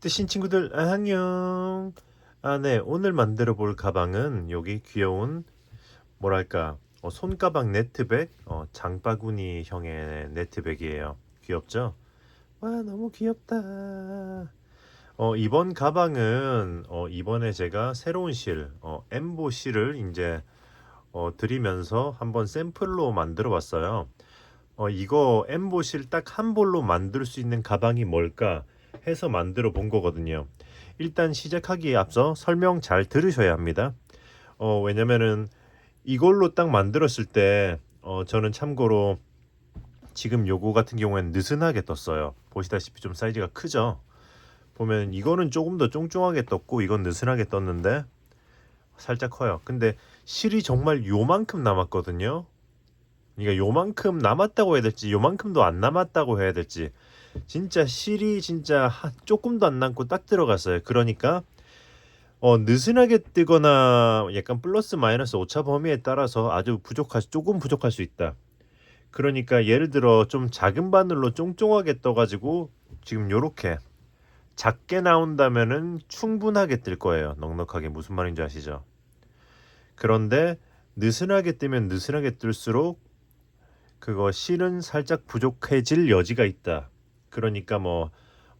뜨신 친구들 안녕. 네, 오늘 만들어 볼 가방은 여기 귀여운 뭐랄까 손가방 네트백, 장바구니 형의 네트백이에요. 귀엽죠? 와, 너무 귀엽다. 이번 가방은 이번에 제가 새로운 실, 엠보 실을 이제 드리면서 한번 샘플로 만들어 봤어요. 이거 엠보실 딱 한 볼로 만들 수 있는 가방이 뭘까 해서 만들어 본 거거든요. 일단 시작하기에 앞서 설명 잘 들으셔야 합니다. 왜냐면은 이걸로 딱 만들었을 때 저는 참고로 지금 요거 같은 경우에는 느슨하게 떴어요. 보시다시피 좀 사이즈가 크죠? 보면 이거는 조금 더 쫑쫑하게 떴고 이건 느슨하게 떴는데 살짝 커요. 근데 실이 정말 요만큼 남았거든요. 그러니까 요만큼 남았다고 해야 될지 요만큼도 안 남았다고 해야 될지 진짜 실이 진짜 조금도 안 남고 딱 들어갔어요. 그러니까 느슨하게 뜨거나 약간 플러스 마이너스 오차 범위에 따라서 아주 조금 부족할 수 있다. 그러니까 예를 들어 좀 작은 바늘로 쫑쫑하게 떠가지고 지금 요렇게 작게 나온다면은 충분하게 뜰 거예요. 넉넉하게. 무슨 말인지 아시죠? 그런데 느슨하게 뜨면 느슨하게 뜰수록 그거 실은 살짝 부족해질 여지가 있다. 그러니까 뭐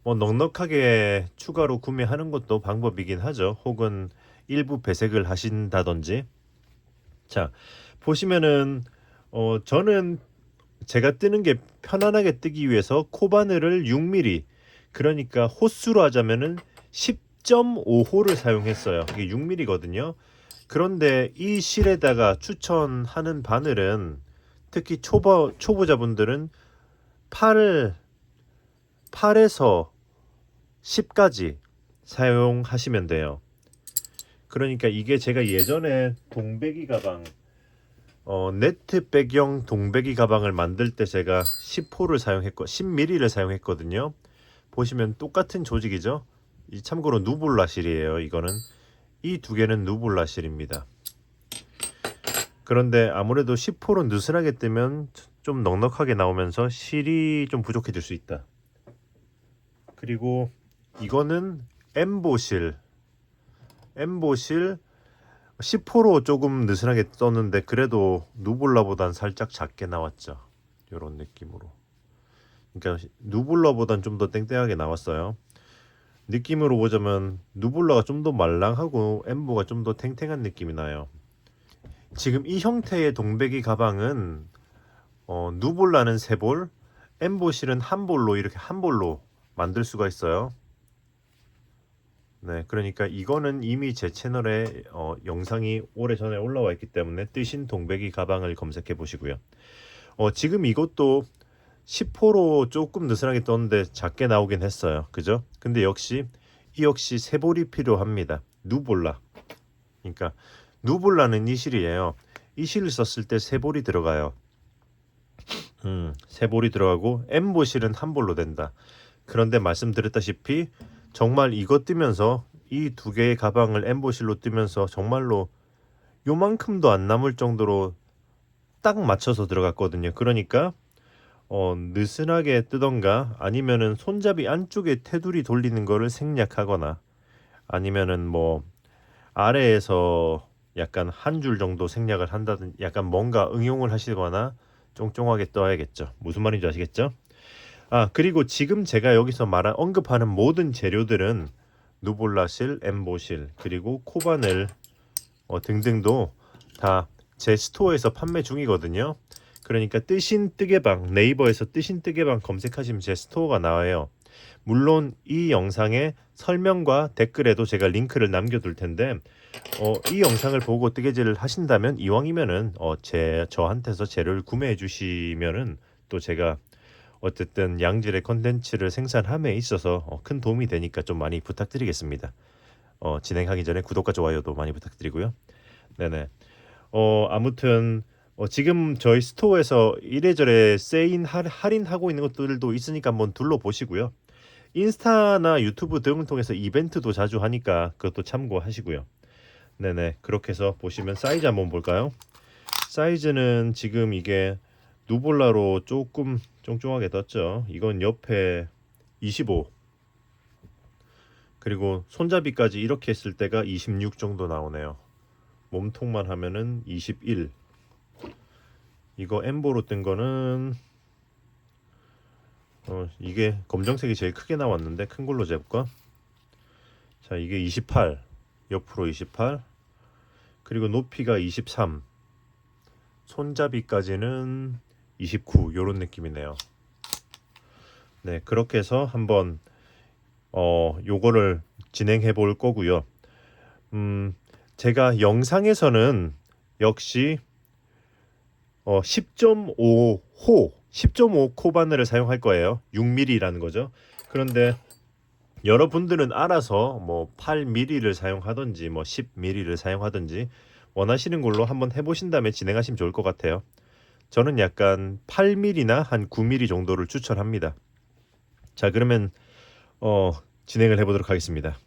넉넉하게 추가로 구매하는 것도 방법이긴 하죠. 혹은 일부 배색을 하신다든지. 자, 보시면은 저는 제가 뜨는 게 편안하게 뜨기 위해서 코바늘을 6mm, 그러니까 호수로 하자면은 10.5호를 사용했어요. 이게 6mm거든요. 그런데 이 실에다가 추천하는 바늘은 특히 초보자분들은 8, 8에서 10까지 사용하시면 돼요. 그러니까 이게 제가 예전에 동배기 가방, 네트 배경 동배기 가방을 만들 때 제가 10호를 사용했고 10mm를 사용했거든요. 보시면 똑같은 조직이죠. 이 참고로 누볼라 실이에요. 이거는 이 두 개는 누볼라 실입니다. 그런데 아무래도 10호로 느슨하게 뜨면 좀 넉넉하게 나오면서 실이 좀 부족해질 수 있다. 그리고 이거는 엠보실 10호로 조금 느슨하게 떴는데 그래도 누볼라보단 살짝 작게 나왔죠. 이런 느낌으로. 그러니까 누볼라보단 좀 더 땡땡하게 나왔어요. 느낌으로 보자면 누볼라가 좀 더 말랑하고 엠보가 좀 더 탱탱한 느낌이 나요. 지금 이 형태의 동배기 가방은 누볼라는 3볼, 엠보실은 한 볼로 이렇게 한 볼로 만들 수가 있어요. 네, 그러니까 이거는 이미 제 채널에 영상이 오래전에 올라와 있기 때문에 뜨신 동배기 가방을 검색해 보시고요. 지금 이것도 10호로 조금 느슨하게 떴는데 작게 나오긴 했어요. 그죠? 근데 역시 세 볼이 필요합니다. 누볼라. 그러니까 누볼라는 이 실이에요. 이 실을 썼을 때 세 볼이 들어가요. 세 볼이 들어가고 엠보실은 한 볼로 된다. 그런데 말씀드렸다시피 정말 이거 뜨면서 이 두 개의 가방을 엠보실로 뜨면서 정말로 요만큼도 안 남을 정도로 딱 맞춰서 들어갔거든요. 그러니까 느슨하게 뜨던가 아니면은 손잡이 안쪽에 테두리 돌리는 거를 생략하거나 아니면은 뭐 아래에서 약간 한 줄 정도 생략을 한다든 약간 뭔가 응용을 하시거나 쫑쫑하게 떠야겠죠. 무슨 말인지 아시겠죠? 그리고 지금 제가 여기서 언급하는 모든 재료들은 누볼라실, 엠보실, 그리고 코바늘 등등도 다 제 스토어에서 판매 중이거든요. 그러니까 뜨신 뜨개방, 네이버에서 뜨신 뜨개방 검색하시면 제 스토어가 나와요. 물론 이 영상의 설명과 댓글에도 제가 링크를 남겨둘 텐데 이 영상을 보고 뜨개질을 하신다면 이왕이면은 저한테서 재료를 구매해 주시면은 또 제가 어쨌든 양질의 컨텐츠를 생산함에 있어서 큰 도움이 되니까 좀 많이 부탁드리겠습니다. 진행하기 전에 구독과 좋아요도 많이 부탁드리고요. 네네. 아무튼 지금 저희 스토어에서 이래저래 할인하고 있는 것들도 있으니까 한번 둘러보시고요. 인스타나 유튜브 등을 통해서 이벤트도 자주 하니까 그것도 참고하시고요. 네네. 그렇게 해서 보시면 사이즈 한번 볼까요? 사이즈는 지금 이게 누볼라로 조금 쫑쫑하게 떴죠. 이건 옆에 25, 그리고 손잡이까지 이렇게 했을 때가 26 정도 나오네요. 몸통만 하면은 21. 이거 엠보로 뜬 거는 이게 검정색이 제일 크게 나왔는데 큰 걸로 재볼까? 자, 이게 28, 옆으로 28, 그리고 높이가 23, 손잡이까지는 29 요런 느낌이네요. 네, 그렇게 해서 한번 요거를 진행해 볼 거고요. 제가 영상에서는 역시 10.5호 10.5 코바늘을 사용할 거예요. 6mm라는 거죠. 그런데 여러분들은 알아서 뭐 8mm를 사용하든지 뭐 10mm를 사용하든지 원하시는 걸로 한번 해보신 다음에 진행하시면 좋을 것 같아요. 저는 약간 8mm나 한 9mm 정도를 추천합니다. 자, 그러면 진행을 해보도록 하겠습니다.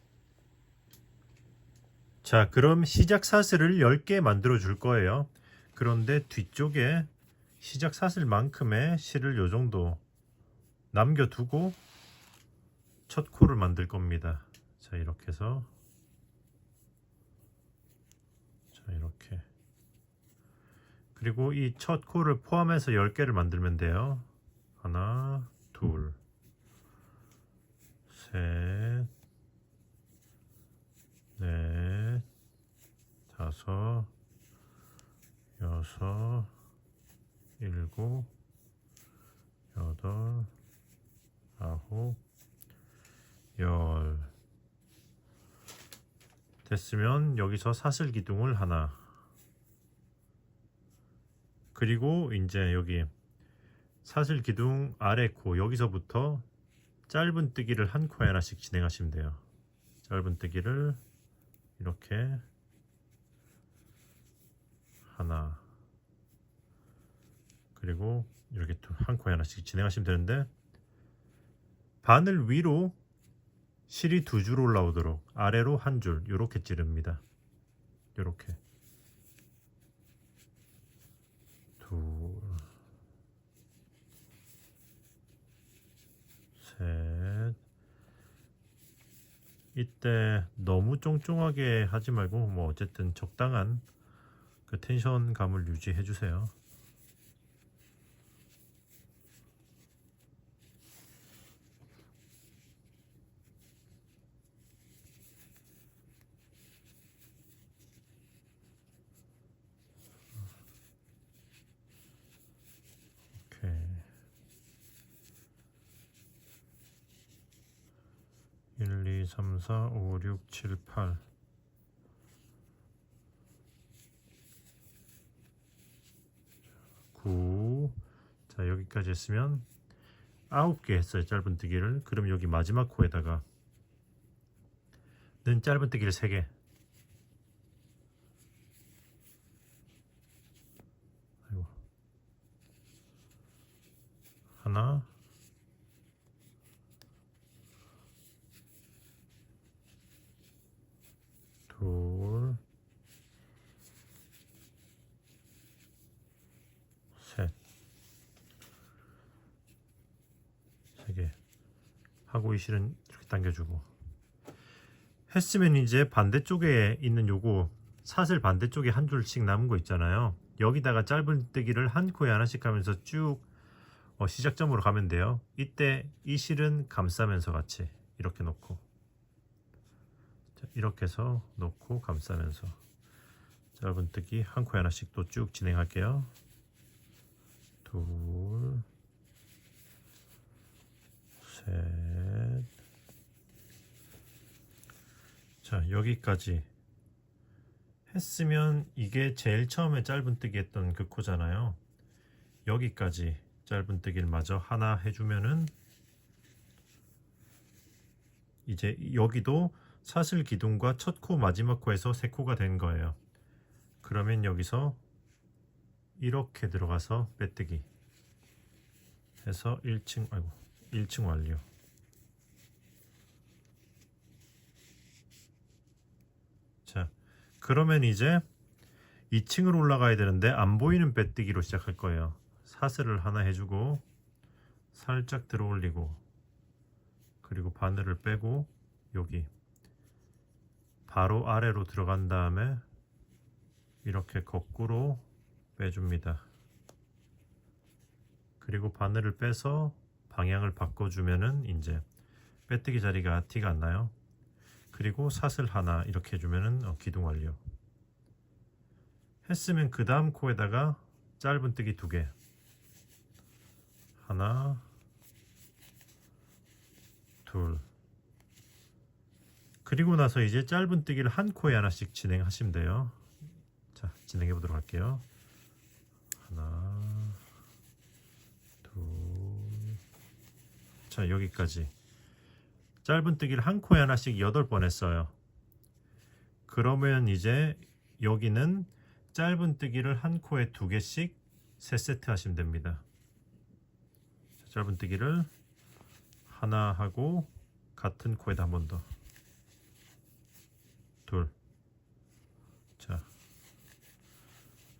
자, 그럼 시작 사슬을 10개 만들어 줄 거예요. 그런데 뒤쪽에 시작 사슬만큼의 실을 요 정도 남겨두고 첫 코를 만들 겁니다. 자, 이렇게 해서 자, 이렇게 그리고 이 첫 코를 포함해서 10개를 만들면 돼요. 하나, 둘, 셋, 넷, 다섯, 여섯, 일곱, 여덟, 아홉, 열. 됐으면 여기서 사슬 기둥을 하나, 그리고 이제 여기 사슬 기둥 아래 코 여기서부터 짧은 뜨기를 한 코에 하나씩 진행하시면 돼요. 짧은 뜨기를 이렇게 하나, 그리고 이렇게 한 코에 하나씩 진행하시면 되는데, 바늘 위로 실이 두 줄 올라오도록 아래로 한 줄 이렇게 찌릅니다. 이렇게 둘, 셋. 이때 너무 쫑쫑하게 하지 말고 뭐 어쨌든 적당한 그 텐션감을 유지해 주세요. 오케이. 1, 2, 3, 4, 5, 6, 7, 8. 자, 여기까지 했으면 9개 했어요. 짧은 뜨기를. 그럼 여기 마지막 코에다가 는 짧은 뜨기를 3개. 아이고. 하나, 둘, 셋. 3개 하고 이 실은 이렇게 당겨주고 했으면 이제 반대쪽에 있는 요거 사슬 반대쪽에 한 줄씩 남은 거 있잖아요. 여기다가 짧은 뜨기를 한 코에 하나씩 하면서 쭉 시작점으로 가면 돼요. 이때 이 실은 감싸면서 같이 이렇게 놓고, 자, 이렇게 해서 놓고 감싸면서 짧은 뜨기 한 코에 하나씩 또 쭉 진행할게요. 둘, 셋. 자, 여기까지 했으면 이게 제일 처음에 짧은 뜨기 했던 그 코잖아요. 여기까지 짧은 뜨기를 마저 하나 해주면은 이제 여기도 사슬 기둥과 첫 코 마지막 코에서 세 코가 된 거예요. 그러면 여기서 이렇게 들어가서 빼뜨기 해서 1층 완료. 자, 그러면 이제 2층으로 올라가야 되는데 안 보이는 빼뜨기로 시작할 거예요. 사슬을 하나 해주고 살짝 들어 올리고, 그리고 바늘을 빼고 여기 바로 아래로 들어간 다음에 이렇게 거꾸로 빼줍니다. 그리고 바늘을 빼서 방향을 바꿔주면은 이제 빼뜨기 자리가 티가 안 나요. 그리고 사슬 하나 이렇게 해주면은 기둥 완료. 했으면 그 다음 코에다가 짧은뜨기 2개, 하나, 둘. 그리고 나서 이제 짧은뜨기를 한 코에 하나씩 진행하시면 돼요. 자, 진행해 보도록 할게요. 하나, 둘. 자, 여기까지 짧은뜨기를 한 코에 하나씩 8번 했어요. 그러면 이제 여기는 짧은뜨기를 한 코에 2개씩 3세트 하시면 됩니다. 짧은뜨기를 하나 하고 같은 코에다 한 번 더, 둘. 자,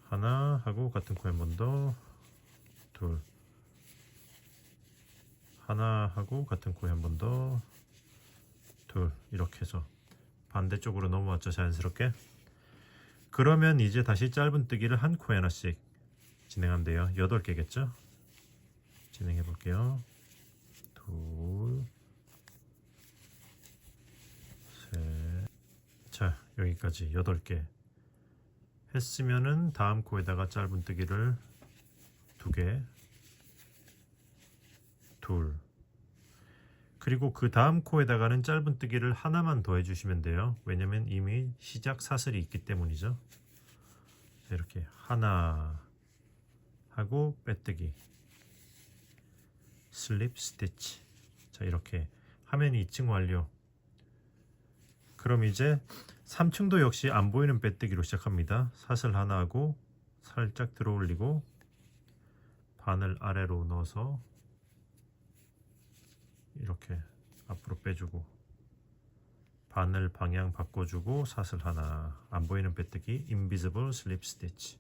하나 하고 같은 코에 한 번 더, 둘. 하나 하고 같은 코에 한 번 더, 둘. 이렇게 해서 반대쪽으로 넘어왔죠, 자연스럽게. 그러면 이제 다시 짧은뜨기를 한 코에 하나씩 진행하면 돼요. 8개겠죠? 진행해 볼게요. 둘, 셋. 자, 여기까지 8개 했으면은 다음 코에다가 짧은뜨기를 2개, 둘. 그리고 그 다음 코에다가는 짧은뜨기를 하나만 더 해주시면 돼요. 왜냐면 이미 시작 사슬이 있기 때문이죠. 자, 이렇게 하나 하고 빼뜨기, 슬립 스티치. 자, 이렇게 하면 2층 완료. 그럼 이제 3층도 역시 안 보이는 빼뜨기로 시작합니다. 사슬 하나 하고 살짝 들어 올리고 바늘 아래로 넣어서 이렇게 앞으로 빼주고 바늘 방향 바꿔주고 사슬 하나, 안 보이는 빼뜨기, 인비지블 슬립 스티치.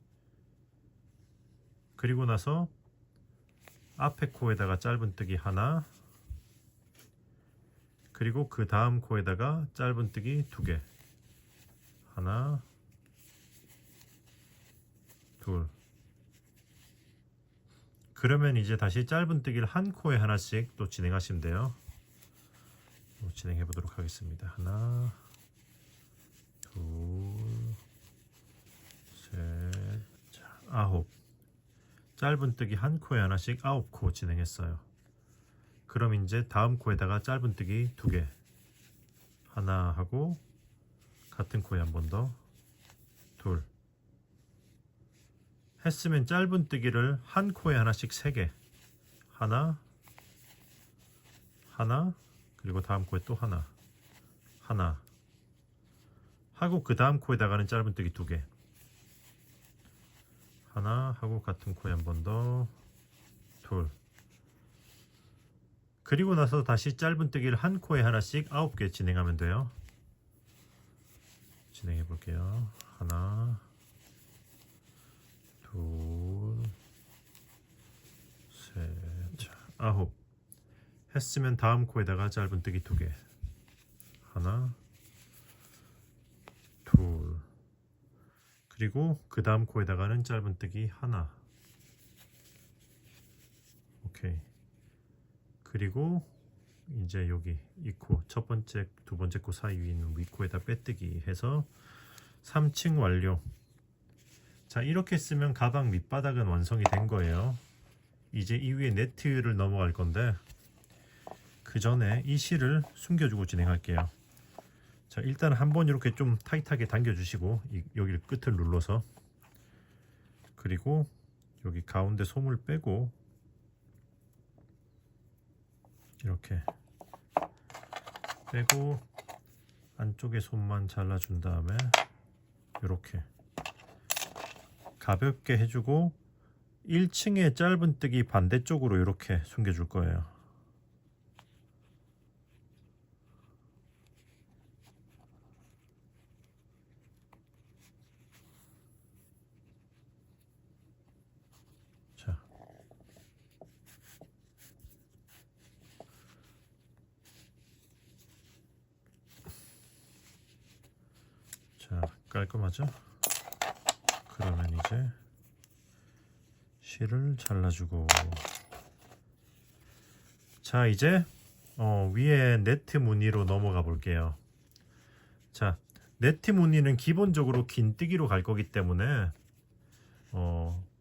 그리고 나서 앞에 코에다가 짧은뜨기 하나, 그리고 그 다음 코에다가 짧은뜨기 2개, 하나, 둘. 그러면 이제 다시 짧은뜨기를 한 코에 하나씩 또 진행하시면 돼요. 진행해 보도록 하겠습니다. 하나, 둘, 셋, 자, 9. 짧은뜨기 한 코에 하나씩 9코 진행했어요. 그럼 이제 다음 코에다가 짧은뜨기 2개, 하나 하고 같은 코에 한 번 더, 둘. 했으면 짧은뜨기를 한 코에 하나씩 3개, 하나, 하나, 그리고 다음 코에 또 하나, 하나 하고 그 다음 코에다가는 짧은뜨기 2개, 하나 하고 같은 코에 한 번 더, 둘. 그리고 나서 다시 짧은뜨기를 한 코에 하나씩 9개 진행하면 돼요. 진행해 볼게요. 하나, 둘, 셋, 자, 9. 했으면 다음 코에다가 짧은뜨기 2개, 하나, 둘. 그리고 그 다음 코에다가는 짧은뜨기 하나. 오케이. 그리고 이제 여기 이 코, 첫 번째, 두 번째 코 사이에 있는 윗코에다 빼뜨기 해서 3층 완료. 자, 이렇게 쓰면 가방 밑바닥은 완성이 된 거예요. 이제 이 위에 네트를 넘어갈 건데 그 전에 이 실을 숨겨주고 진행할게요. 자, 일단 한번 이렇게 좀 타이트하게 당겨주시고 여기를 끝을 눌러서, 그리고 여기 가운데 솜을 빼고 이렇게 빼고 안쪽에 솜만 잘라준 다음에 이렇게 가볍게 해주고 1층에 짧은뜨기 반대쪽으로 이렇게 숨겨줄 거예요. 자, 깔끔하죠? 그러면 이제 실을 잘라주고, 자 이제 위에 네트 무늬로 넘어가 볼게요. 자, 네트 무늬는 기본적으로 긴뜨기로 갈 거기 때문에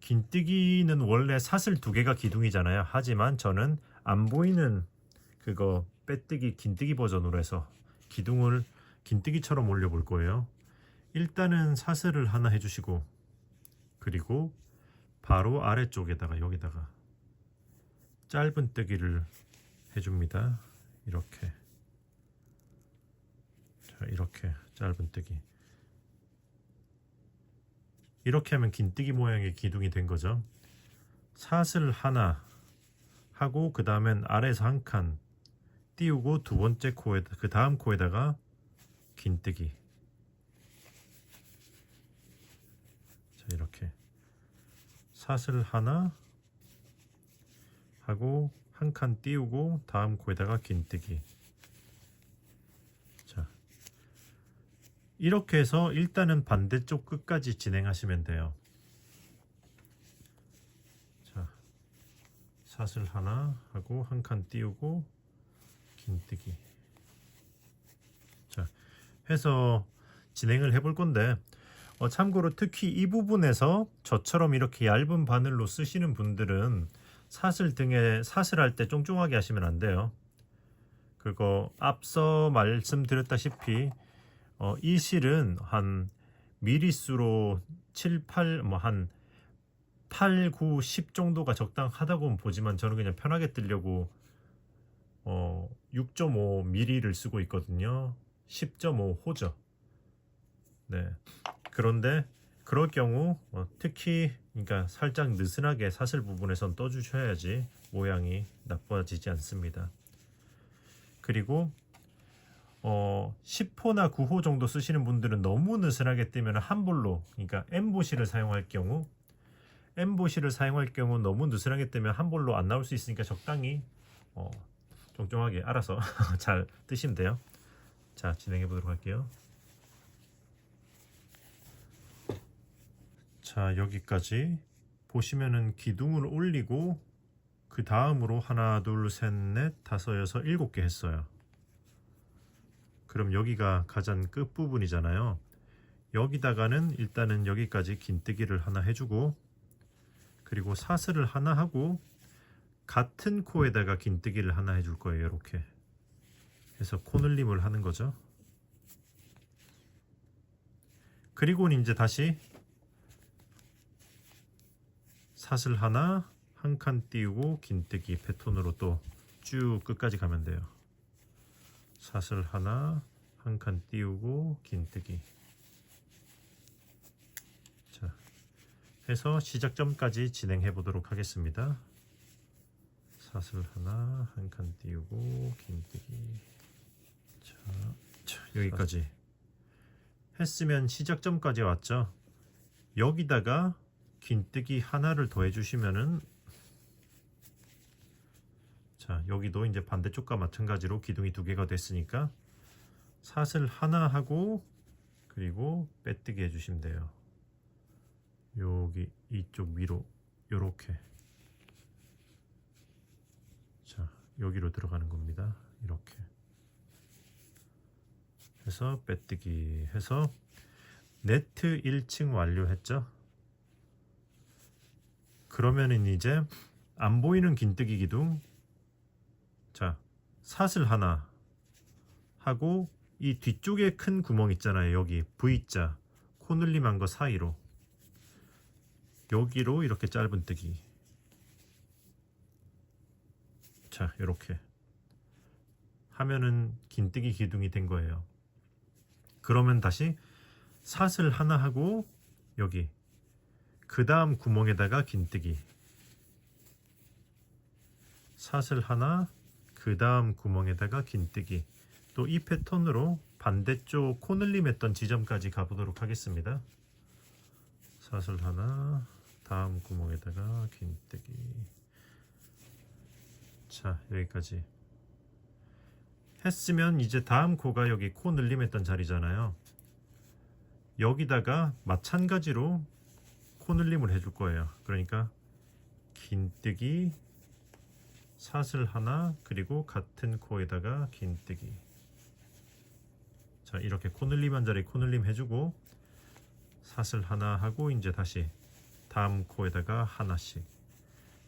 긴뜨기는 원래 사슬 두 개가 기둥이잖아요. 하지만 저는 안 보이는 그거 빼뜨기 긴뜨기 버전으로 해서 기둥을 긴뜨기처럼 올려 볼 거예요. 일단은 사슬을 하나 해주시고, 그리고 바로 아래쪽에다가 여기다가 짧은 뜨기를 해줍니다. 이렇게. 자, 이렇게 짧은 뜨기. 이렇게 하면 긴뜨기 모양의 기둥이 된 거죠. 사슬 하나 하고 그 다음엔 아래에서 한 칸 띄우고 두 번째 코에 그 다음 코에다가 긴뜨기. 자, 이렇게 사슬 하나 하고 한 칸 띄우고 다음 코에다가 긴뜨기. 자, 이렇게 해서 일단은 반대쪽 끝까지 진행하시면 돼요. 자, 사슬 하나 하고 한 칸 띄우고 긴뜨기. 자, 해서 진행을 해볼 건데, 참고로 특히 이 부분에서 저처럼 이렇게 얇은 바늘로 쓰시는 분들은 사슬 등에 사슬할 때 쫑쫑하게 하시면 안 돼요. 그거 앞서 말씀드렸다시피 이 실은 한 미리수로 7, 8, 한 8, 9, 10 정도가 적당하다고 보지만 저는 그냥 편하게 뜨려고 6.5mm를 쓰고 있거든요. 10.5호죠. 네. 그런데 그럴 경우 특히 그러니까 살짝 느슨하게 사슬 부분에선 떠주셔야지 모양이 나빠지지 않습니다. 그리고 10호나 9호 정도 쓰시는 분들은 너무 느슨하게 뜨면 한 볼로, 그러니까 엠보시를 사용할 경우 너무 느슨하게 뜨면 한 볼로 안 나올 수 있으니까 적당히 쫑쫑하게 알아서 잘 뜨시면 돼요. 자, 진행해 보도록 할게요. 자, 여기까지 보시면은 기둥을 올리고 그 다음으로 하나, 둘, 셋, 넷, 다섯, 여섯, 일곱 개 했어요. 그럼 여기가 가장 끝 부분이잖아요. 여기다가는 일단은 여기까지 긴뜨기를 하나 해주고, 그리고 사슬을 하나 하고 같은 코에다가 긴뜨기를 하나 해줄 거예요. 이렇게 해서 코늘림을 하는 거죠. 그리고는 이제 다시 사슬 하나 한 칸 띄우고 긴뜨기 패턴으로 또 쭉 끝까지 가면 돼요. 사슬 하나 한 칸 띄우고 긴뜨기. 자, 해서 시작점까지 진행해 보도록 하겠습니다. 사슬 하나 한 칸 띄우고 긴뜨기. 자, 여기까지 했으면 시작점까지 왔죠. 여기다가 긴뜨기 하나를 더 해주시면은, 자, 여기도 이제 반대쪽과 마찬가지로 기둥이 두 개가 됐으니까 사슬 하나 하고 그리고 빼뜨기 해주시면 돼요. 여기 이쪽 위로 요렇게. 자, 여기로 들어가는 겁니다. 이렇게 해서 빼뜨기 해서 네트 1층 완료했죠. 그러면은 이제 안 보이는 긴뜨기 기둥, 자, 사슬 하나 하고 이 뒤쪽에 큰 구멍 있잖아요. 여기 V자 코늘림한 거 사이로 여기로 이렇게 짧은 뜨기. 자, 이렇게 하면은 긴뜨기 기둥이 된 거예요. 그러면 다시 사슬 하나 하고 여기 그 다음 구멍에다가 긴뜨기. 사슬 하나 그 다음 구멍에다가 긴뜨기. 또 이 패턴으로 반대쪽 코늘림 했던 지점까지 가보도록 하겠습니다. 사슬 하나 다음 구멍에다가 긴뜨기. 자, 여기까지 했으면 이제 다음 코가 여기 코 늘림 했던 자리잖아요. 여기다가 마찬가지로 코늘림을 해줄 거예요. 그러니까 긴뜨기, 사슬 하나, 그리고 같은 코에다가 긴뜨기. 자, 이렇게 코늘림 한 자리 코늘림 해주고 사슬 하나 하고 이제 다시 다음 코에다가 하나씩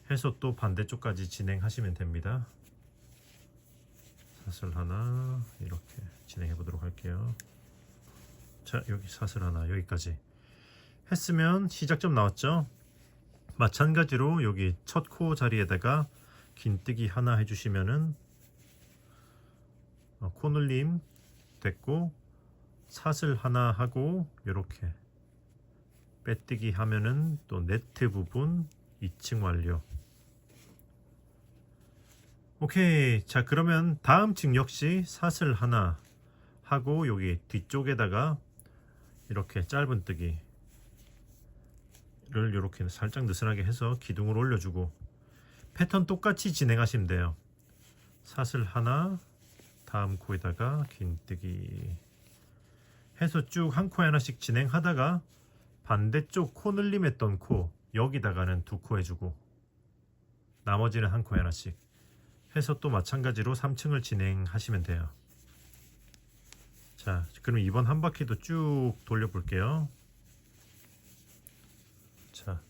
해서 또 반대쪽까지 진행하시면 됩니다. 사슬 하나 이렇게 진행해 보도록 할게요. 자, 여기 사슬 하나 여기까지 했으면 시작점 나왔죠. 마찬가지로 여기 첫 코 자리에다가 긴뜨기 하나 해주시면은 코늘림 됐고, 사슬 하나 하고 이렇게 빼뜨기 하면은 또 네트 부분 2층 완료. 오케이. 자, 그러면 다음 층 역시 사슬 하나 하고 여기 뒤쪽에다가 이렇게 짧은뜨기를 이렇게 살짝 느슨하게 해서 기둥을 올려주고 패턴 똑같이 진행하시면 돼요. 사슬 하나, 다음 코에다가 긴뜨기 해서 쭉 한 코에 하나씩 진행하다가 반대쪽 코늘림 했던 코 여기다가는 두 코 해주고 나머지는 한 코에 하나씩 해서 또 마찬가지로 3층을 진행하시면 돼요. 자, 그럼 이번 한 바퀴도 쭉 돌려 볼게요. 자,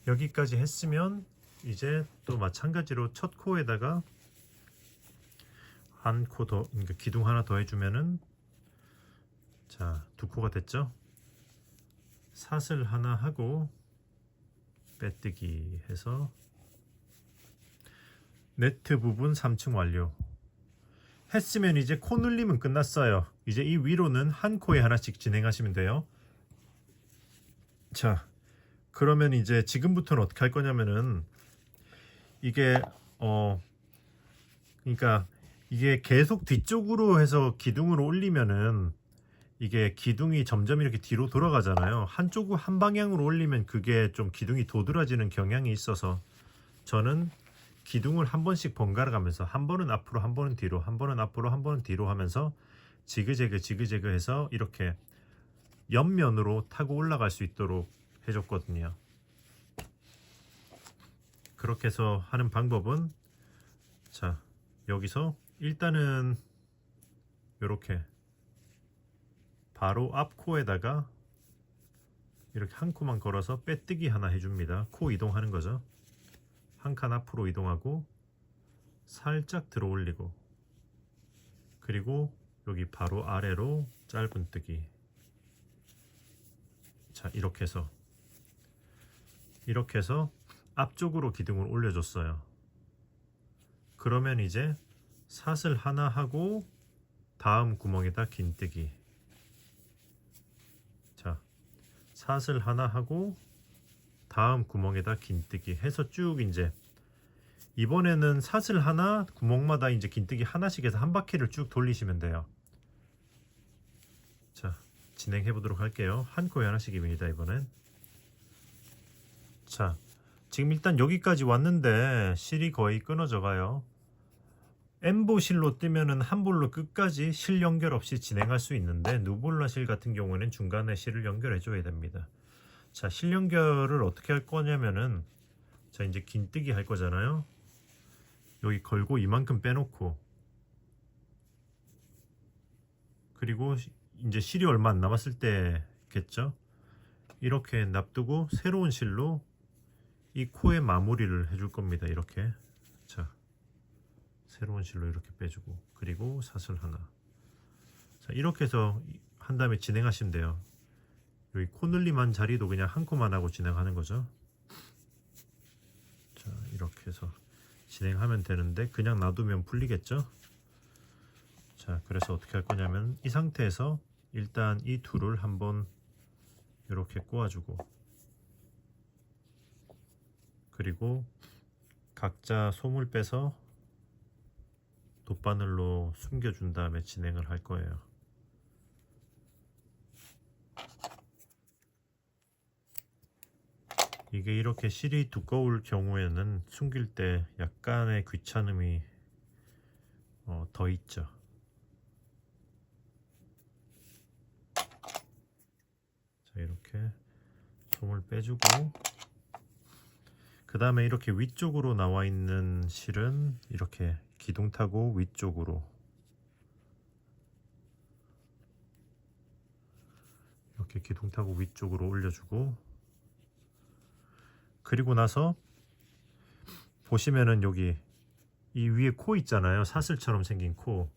여기까지 했으면 이제 또 마찬가지로 첫 코에다가 한 코 더, 그러니까 기둥 하나 더 해주면은 자, 두 코가 됐죠. 사슬 하나 하고 빼뜨기 해서 네트 부분 3층 완료 했으면 이제 코늘림은 끝났어요. 이제 이 위로는 한 코에 하나씩 진행하시면 돼요. 자, 그러면 이제 지금부터는 어떻게 할 거냐면은 이게 그러니까 이게 계속 뒤쪽으로 해서 기둥을 올리면은 이게 기둥이 점점 이렇게 뒤로 돌아가잖아요. 한쪽 한 방향으로 올리면 그게 좀 기둥이 도드라지는 경향이 있어서 저는 기둥을 한 번씩 번갈아 가면서 한 번은 앞으로 한 번은 뒤로 한 번은 앞으로 한 번은 뒤로 하면서 지그재그 해서 이렇게 옆면으로 타고 올라갈 수 있도록 해줬거든요. 그렇게 해서 하는 방법은 자, 여기서 일단은 이렇게 바로 앞 코에다가 이렇게 한 코만 걸어서 빼뜨기 하나 해줍니다. 코 이동하는 거죠. 한 칸 앞으로 이동하고 살짝 들어 올리고 그리고 여기 바로 아래로 짧은뜨기. 자, 이렇게 해서 앞쪽으로 기둥을 올려줬어요. 그러면 이제 사슬 하나 하고 다음 구멍에다 긴뜨기. 자, 사슬 하나 하고 다음 구멍에다 긴뜨기 해서 쭉 이제 이번에는 사슬 하나 구멍마다 이제 긴뜨기 하나씩 해서 한 바퀴를 쭉 돌리시면 돼요. 자, 진행해 보도록 할게요. 한 코에 하나씩입니다, 이번엔. 자, 지금 일단 여기까지 왔는데 실이 거의 끊어져 가요. N보 실로 뜨면은 한 볼로 끝까지 실 연결 없이 진행할 수 있는데 누볼라 실 같은 경우에는 중간에 실을 연결해 줘야 됩니다. 자, 실 연결을 어떻게 할 거냐면은 자, 이제 긴뜨기 할 거잖아요. 여기 걸고 이만큼 빼놓고 그리고 이제 실이 얼마 안 남았을 때겠죠. 이렇게 놔두고 새로운 실로 이 코에 마무리를 해줄 겁니다. 이렇게. 자, 새로운 실로 이렇게 빼주고 그리고 사슬 하나. 자, 이렇게 해서 한 다음에 진행하시면 돼요. 여기 코늘림한 자리도 그냥 한 코만 하고 진행하는 거죠. 자, 이렇게 해서 진행하면 되는데 그냥 놔두면 풀리겠죠. 자, 그래서 어떻게 할 거냐면 이 상태에서 일단 이 둘을 한번 이렇게 꼬아주고 그리고 각자 솜을 빼서 돗바늘로 숨겨준 다음에 진행을 할 거예요. 이게 이렇게 실이 두꺼울 경우에는 숨길 때 약간의 귀찮음이 더 있죠. 자, 이렇게 솜을 빼주고, 그 다음에 이렇게 위쪽으로 나와 있는 실은 이렇게 기둥 타고 위쪽으로 이렇게 기둥 타고 위쪽으로 올려주고, 그리고 나서 보시면은 여기 이 위에 코 있잖아요. 사슬처럼 생긴 코,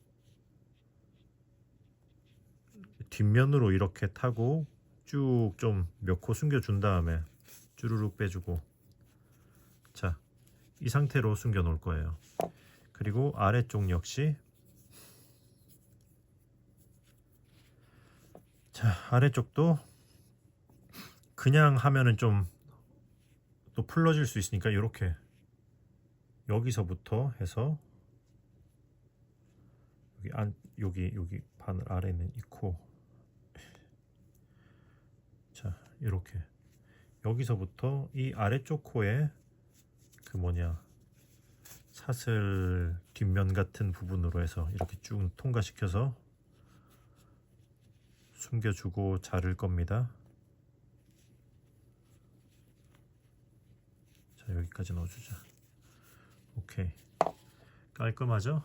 뒷면으로 이렇게 타고 쭉 좀 몇 코 숨겨준 다음에 쭈루룩 빼주고, 자, 이 상태로 숨겨 놓을 거예요. 그리고 아래쪽 역시, 자, 아래쪽도 그냥 하면은 좀 또 풀러질 수 있으니까 이렇게 여기서부터 해서 여기 바늘 아래 있는 이 코, 자, 이렇게 여기서부터 이 아래쪽 코에 그 사슬 뒷면 같은 부분으로 해서 이렇게 쭉 통과시켜서 숨겨주고 자를 겁니다. 자, 여기까지 넣어주자. 오케이, 깔끔하죠?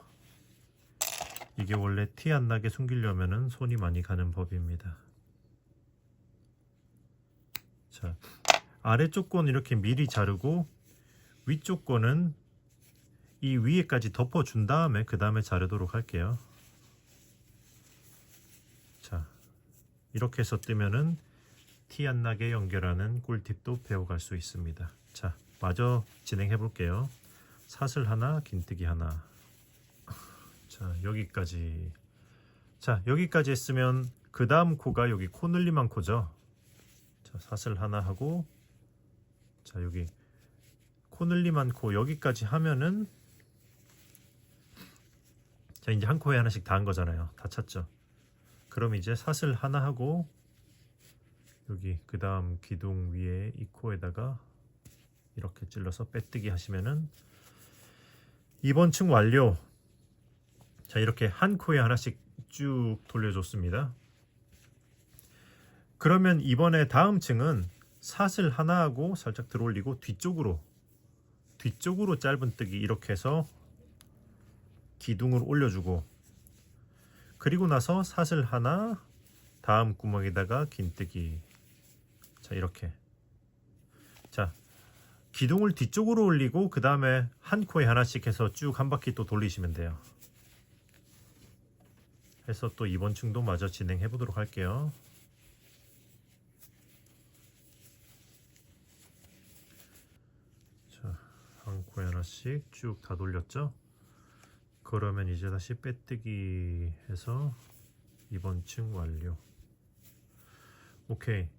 이게 원래 티 안 나게 숨기려면은 손이 많이 가는 법입니다. 자, 아래쪽 건 이렇게 미리 자르고 위쪽 거는 이 위에까지 덮어준 다음에 그 다음에 자르도록 할게요. 자, 이렇게 해서 뜨면은 티 안 나게 연결하는 꿀팁도 배워갈 수 있습니다. 자, 마저 진행해 볼게요. 사슬 하나, 긴뜨기 하나. 자, 여기까지. 자, 여기까지 했으면 그 다음 코가 여기 코늘림한 코죠. 자, 사슬 하나 하고, 자, 여기 코늘림한 코 여기까지 하면은, 자, 이제 한 코에 하나씩 다 한 거잖아요. 다 찼죠. 그럼 이제 사슬 하나 하고, 여기 그 다음 기둥 위에 이 코에다가 이렇게 찔러서 빼뜨기 하시면은 이번 층 완료. 자, 이렇게 한 코에 하나씩 쭉 돌려줬습니다. 그러면 이번에 다음 층은 사슬 하나 하고 살짝 들어올리고 뒤쪽으로 짧은 뜨기 이렇게 해서 기둥을 올려주고, 그리고 나서 사슬 하나, 다음 구멍에다가 긴뜨기. 자, 이렇게. 자, 기둥을 뒤쪽으로 올리고 그 다음에 한 코에 하나씩 해서 쭉 한 바퀴 또 돌리시면 돼요. 해서 또 이번 층도 마저 진행해 보도록 할게요. 자, 한 코에 하나씩 쭉 다 돌렸죠. 그러면 이제 다시 빼뜨기 해서 이번 층 완료. 오케이.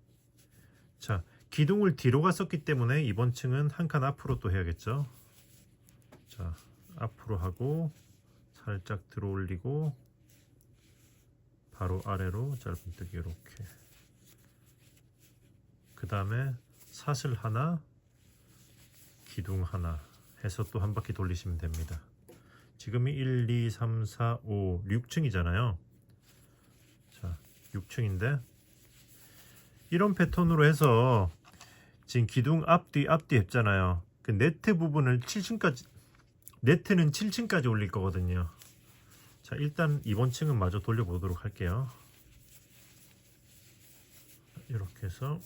자, 기둥을 뒤로 갔었기 때문에 이번 층은 한 칸 앞으로 또 해야겠죠. 자, 앞으로 하고 살짝 들어 올리고 바로 아래로 짧은뜨기 이렇게. 그 다음에 사슬 하나, 기둥 하나 해서 또 한 바퀴 돌리시면 됩니다. 지금이 1, 2, 3, 4, 5, 6층이잖아요. 자, 6층인데 이런 패턴으로 해서 지금 기둥 앞뒤 했잖아요. 그 네트 부분을 7층까지, 네트는 7층까지 올릴 거거든요. 자, 일단 이번 층은 마저 돌려보도록 할게요. 이렇게 해서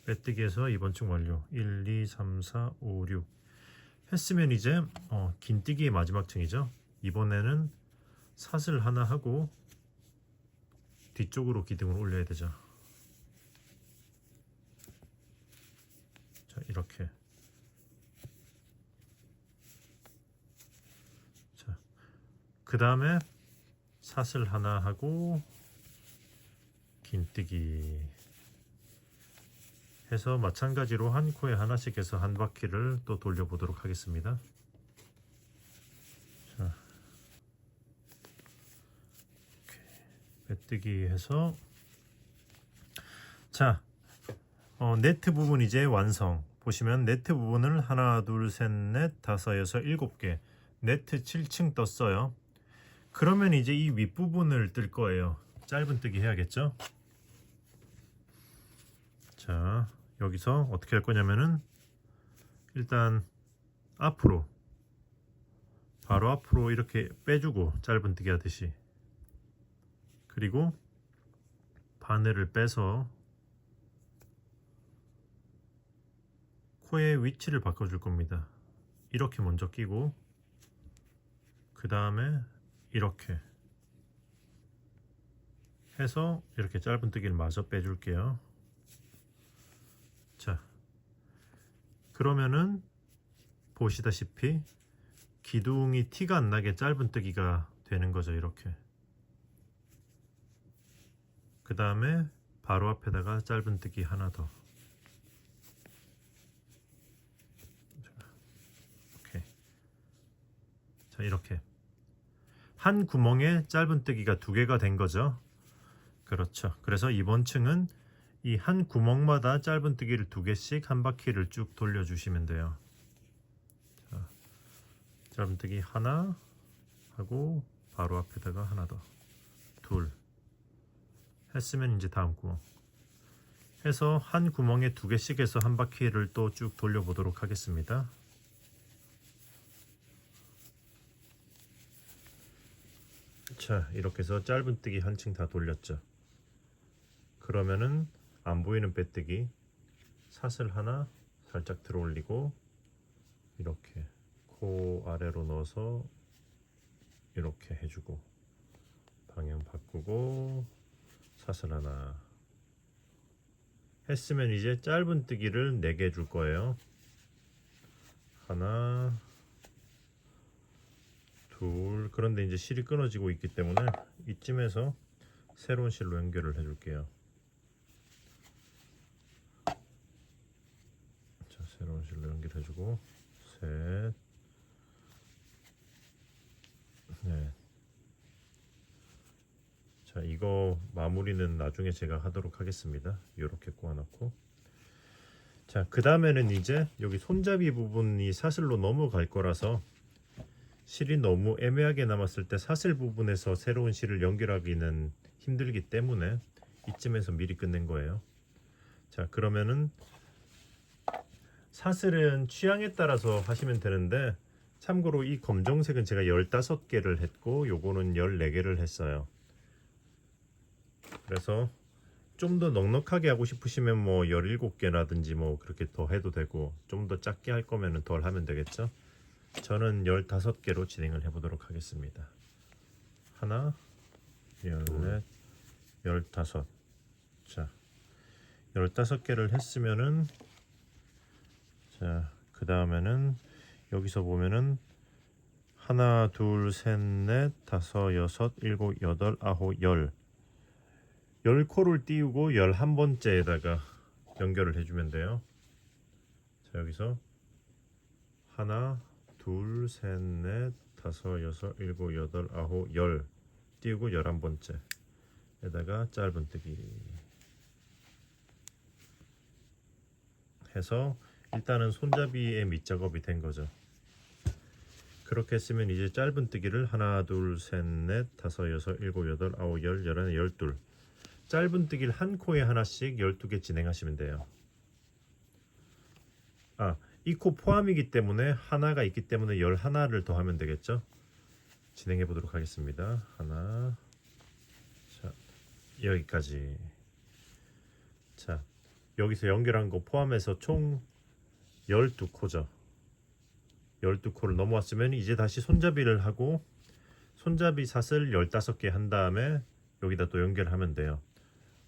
빼뜨기해서 이번 층 완료. 1, 2, 3, 4, 5, 6 했으면 이제 긴뜨기의 마지막 층이죠. 이번에는 사슬 하나 하고 뒤쪽으로 기둥을 올려야 되죠. 자, 이렇게. 자, 그 다음에 사슬 하나 하고 긴뜨기 해서 마찬가지로 한 코에 하나씩 해서 한 바퀴를 또 돌려보도록 하겠습니다. 자, 빼뜨기 해서, 자, 네트 부분 이제 완성. 보시면 네트 부분을 하나, 둘, 셋, 넷, 다섯, 여섯, 7개 네트 7층 떴어요. 그러면 이제 이 윗부분을 뜰 거예요. 짧은뜨기 해야겠죠. 자, 여기서 어떻게 할 거냐면은 일단 앞으로 바로 앞으로 이렇게 빼주고 짧은뜨기 하듯이, 그리고 바늘을 빼서 코의 위치를 바꿔줄 겁니다. 이렇게 먼저 끼고 그 다음에 이렇게 해서 이렇게 짧은뜨기를 마저 빼줄게요. 자, 그러면은 보시다시피 기둥이 티가 안 나게 짧은뜨기가 되는 거죠. 이렇게. 그 다음에 바로 앞에다가 짧은뜨기 하나 더. 오케이. 자, 이렇게 한 구멍에 짧은뜨기가 두 개가 된 거죠. 그렇죠. 그래서 이번 층은 이 한 구멍마다 짧은뜨기를 두 개씩 한 바퀴를 쭉 돌려주시면 돼요. 자, 짧은뜨기 하나 하고 바로 앞에다가 하나 더, 둘 했으면 이제 다음 구멍 해서 한 구멍에 두 개씩 해서 한 바퀴를 또 쭉 돌려보도록 하겠습니다. 자, 이렇게 해서 짧은뜨기 한 층 다 돌렸죠. 그러면은 안 보이는 빼뜨기 사슬 하나 살짝 들어 올리고 이렇게 코 아래로 넣어서 이렇게 해주고 방향 바꾸고 사슬 하나 했으면 이제 짧은뜨기를 4개 해줄 거예요. 하나, 둘. 그런데 이제 실이 끊어지고 있기 때문에 이쯤에서 새로운 실로 연결을 해줄게요. 자, 새로운 실로 연결해주고 셋, 넷. 자, 이거 마무리는 나중에 제가 하도록 하겠습니다. 이렇게 꼬아놓고, 자, 그 다음에는 이제 여기 손잡이 부분이 사슬로 넘어갈 거라서 실이 너무 애매하게 남았을 때 사슬 부분에서 새로운 실을 연결하기는 힘들기 때문에 이쯤에서 미리 끝낸 거예요. 자, 그러면은 사슬은 취향에 따라서 하시면 되는데, 참고로 이 검정색은 제가 15개를 했고 요거는 14개를 했어요. 그래서 좀 더 넉넉하게 하고 싶으시면 뭐 17개라든지 뭐 그렇게 더 해도 되고, 좀 더 작게 할 거면은 덜 하면 되겠죠. 저는 15개로 진행을 해 보도록 하겠습니다. 하나, 14, 15. 자, 15개를 했으면은, 자, 그 다음에는 여기서 보면은 하나, 둘, 셋, 넷, 다섯, 여섯, 일곱, 여덟, 아홉, 열. 10코를 띄우고 11번째에다가 연결을 해주면 돼요. 자, 여기서 하나, 둘, 셋, 넷, 다섯, 여섯, 일곱, 여덟, 아홉, 열 띄우고 11번째에다가 짧은뜨기 해서 일단은 손잡이의 밑작업이 된 거죠. 그렇게 했으면 이제 짧은뜨기를 하나, 둘, 셋, 넷, 다섯, 여섯, 일곱, 여덟, 아홉, 열, 열하나, 열둘. 짧은뜨기를 한 코에 하나씩 12개 진행하시면 돼요. 아, 이 코 포함이기 때문에 하나가 있기 때문에 11를 더 하면 되겠죠. 진행해 보도록 하겠습니다. 하나, 자, 여기까지. 자, 여기서 연결한 거 포함해서 총 12코죠. 12코를 넘어왔으면 이제 다시 손잡이를 하고 손잡이 사슬 15개 한 다음에 여기다 또 연결하면 돼요.